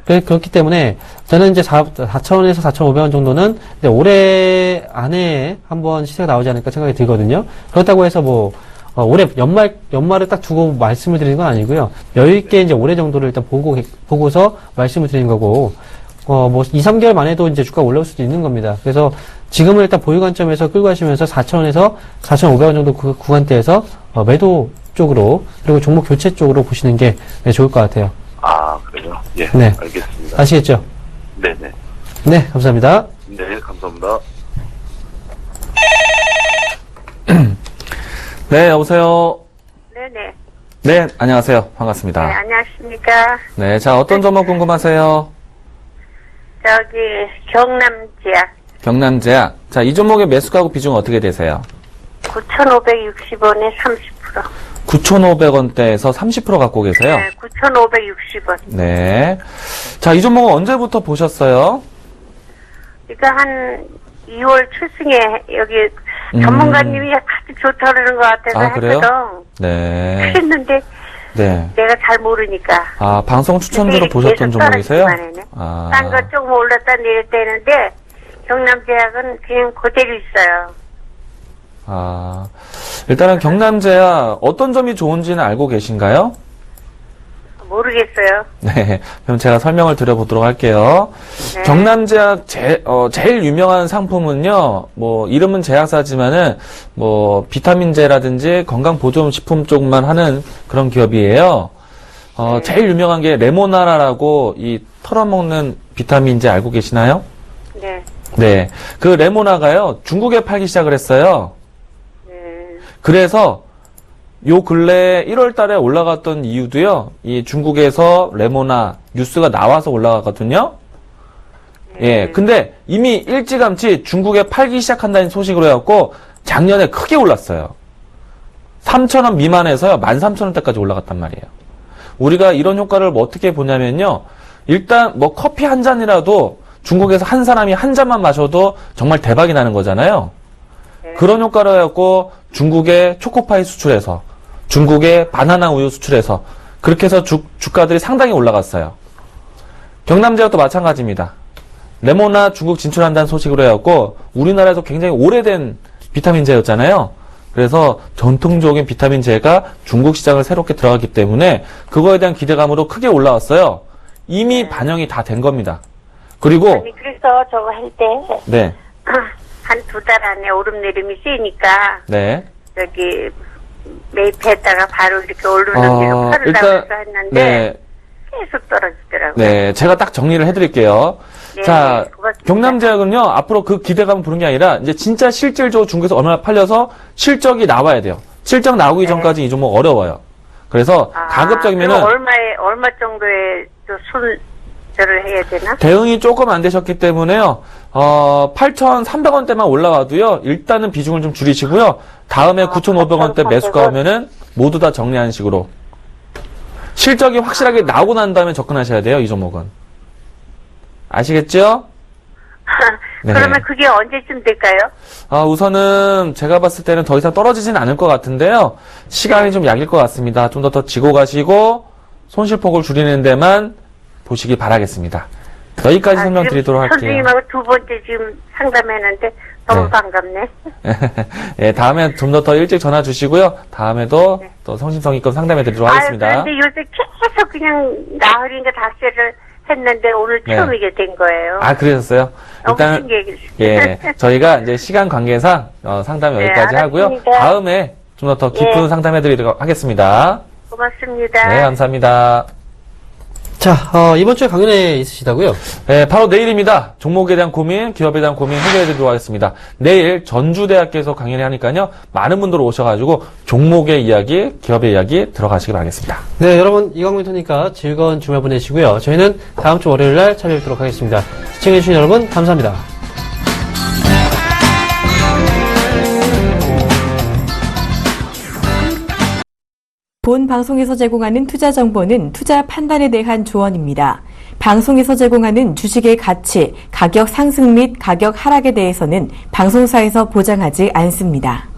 B: 그렇기 때문에 저는 이제 4,000원에서 4,500원 정도는 올해 안에 한번 시세가 나오지 않을까 생각이 들거든요. 그렇다고 해서 뭐 올해 연말을 딱 두고 말씀을 드리는 건 아니고요. 여유있게 이제 올해 정도를 일단 보고서 말씀을 드리는 거고, 뭐 2, 3개월 만에도 이제 주가가 올라올 수도 있는 겁니다. 그래서 지금은 일단 보유 관점에서 끌고 가시면서 4,000원에서 4,500원 정도 구간대에서 매도 쪽으로, 그리고 종목 교체 쪽으로 보시는 게 좋을 것 같아요.
E: 아, 그래요? 예.
B: 네.
E: 알겠습니다.
B: 아시겠죠?
E: 네네.
B: 네, 감사합니다.
E: 네, 감사합니다.
C: 네, 여보세요.
D: 네네.
C: 네, 안녕하세요.
D: 네,
C: 반갑습니다.
D: 안녕하십니까.
C: 네, 자, 어떤 점목 궁금하세요?
D: 저기, 경남지약
C: 경남제약. 자, 이 종목의 매수가구 비중 어떻게 되세요?
D: 9,560원에 30%.
C: 9,500원대에서 30% 갖고 계세요?
D: 네, 9,560원.
C: 네. 자, 이 종목은 언제부터 보셨어요?
D: 그러니까 한 2월 초승에 여기 전문가님이 아주 좋다 그러는 것 같아서
C: 아, 그래요?
D: 했거든.
C: 네.
D: 했는데
C: 네.
D: 내가 잘 모르니까.
C: 아, 방송 추천으로 보셨던 종목이세요? 아.
D: 딴 거 조금 올랐다 내렸다 했는데 경남제약은 그냥 그대로 있어요.
C: 아. 일단은 경남제약 어떤 점이 좋은지는 알고 계신가요?
D: 모르겠어요.
C: 네. 그럼 제가 설명을 드려보도록 할게요.
D: 네.
C: 경남제약 제일 유명한 상품은요, 뭐, 이름은 제약사지만은, 뭐, 비타민제라든지 건강보조식품 쪽만 하는 그런 기업이에요. 제일 유명한 게 레모나라라고 이 털어먹는 비타민제 알고 계시나요?
D: 네.
C: 네. 그 레모나가요, 중국에 팔기 시작을 했어요.
D: 네.
C: 그래서 요 근래 1월 달에 올라갔던 이유도요, 이 중국에서 레모나 뉴스가 나와서 올라갔거든요. 예. 근데 이미 일찌감치 중국에 팔기 시작한다는 소식으로 해갖고 작년에 크게 올랐어요. 3,000원 미만에서요, 13,000원대까지 올라갔단 말이에요. 우리가 이런 효과를 뭐 어떻게 보냐면요, 일단 뭐 커피 한 잔이라도 중국에서 한 사람이 한 잔만 마셔도 정말 대박이 나는 거잖아요. 그런 효과를 해갖고 중국에 초코파이 수출해서 중국에 바나나 우유 수출해서 그렇게 해서 주가들이 상당히 올라갔어요. 경남제약도 마찬가지입니다. 레모나 중국 진출한다는 소식으로 해갖고 우리나라에서 굉장히 오래된 비타민제였잖아요. 그래서 전통적인 비타민제가 중국 시장을 새롭게 들어갔기 때문에 그거에 대한 기대감으로 크게 올라왔어요. 이미 반영이 다 된 겁니다. 그리고
D: 아니, 그래서 저거 할 때,
C: 네,
D: 한 2달 안에 오름내림이 세니까,
C: 네.
D: 저기, 매입했다가 바로 이렇게 오르는 길로 팔으려고
C: 일단
D: 해서 했는데,
C: 네,
D: 계속 떨어지더라고요.
C: 네, 제가 딱 정리를 해드릴게요.
D: 네,
C: 자,
D: 고맙습니다.
C: 경남제약은요, 앞으로 그 기대감을 부른 게 아니라, 이제 진짜 실질적으로 중국에서 얼마나 팔려서 실적이 나와야 돼요. 실적 나오기 전까지 이 종목 어려워요. 그래서 가급적이면은,
D: 그럼 얼마 정도의 손절을 해야 되나?
C: 대응이 조금 안 되셨기 때문에요, 8,300원대만 올라와도요, 일단은 비중을 좀 줄이시고요, 다음에 9,500원대 매수가 오면은 모두 다 정리하는 식으로. 실적이 확실하게 나오고 난 다음에 접근하셔야 돼요, 이 종목은. 아시겠죠? 네.
D: 그러면 그게 언제쯤 될까요?
C: 우선은 제가 봤을 때는 더 이상 떨어지진 않을 것 같은데요. 시간이 좀 약일 것 같습니다. 좀 더 지고 가시고 손실폭을 줄이는 데만 보시기 바라겠습니다. 여기까지 설명드리도록 할게요.
D: 선생님하고 2번째 지금 상담했는데 너무
C: 네.
D: 반갑네.
C: 예, 다음에 좀 더 일찍 전화 주시고요. 다음에도 또 성심성의껏 상담해드리도록 하겠습니다.
D: 그런데 요새 계속 그냥 나흘인가 닷새를 했는데 오늘
C: 네.
D: 처음 이게 된 거예요.
C: 그러셨어요?
D: 너무
C: 일단,
D: 신기해.
C: 예, 저희가 이제 시간 관계상, 상담 여기까지 하고요.
D: 알았습니다.
C: 다음에 좀 더 깊은
D: 예.
C: 상담해드리도록 하겠습니다.
D: 고맙습니다.
C: 네, 감사합니다.
B: 자, 이번 주에 강연회 있으시다고요?
C: 네, 바로 내일입니다. 종목에 대한 고민, 기업에 대한 고민 해결해드리도록 하겠습니다. 내일 전주대학교에서 강연을 하니까요. 많은 분들 오셔가지고 종목의 이야기, 기업의 이야기 들어가시기 바라겠습니다.
B: 네, 여러분 이광민토니까 즐거운 주말 보내시고요. 저희는 다음 주 월요일 날 찾아뵙도록 하겠습니다. 시청해주신 여러분 감사합니다.
A: 본 방송에서 제공하는 투자 정보는 투자 판단에 대한 조언입니다. 방송에서 제공하는 주식의 가치, 가격 상승 및 가격 하락에 대해서는 방송사에서 보장하지 않습니다.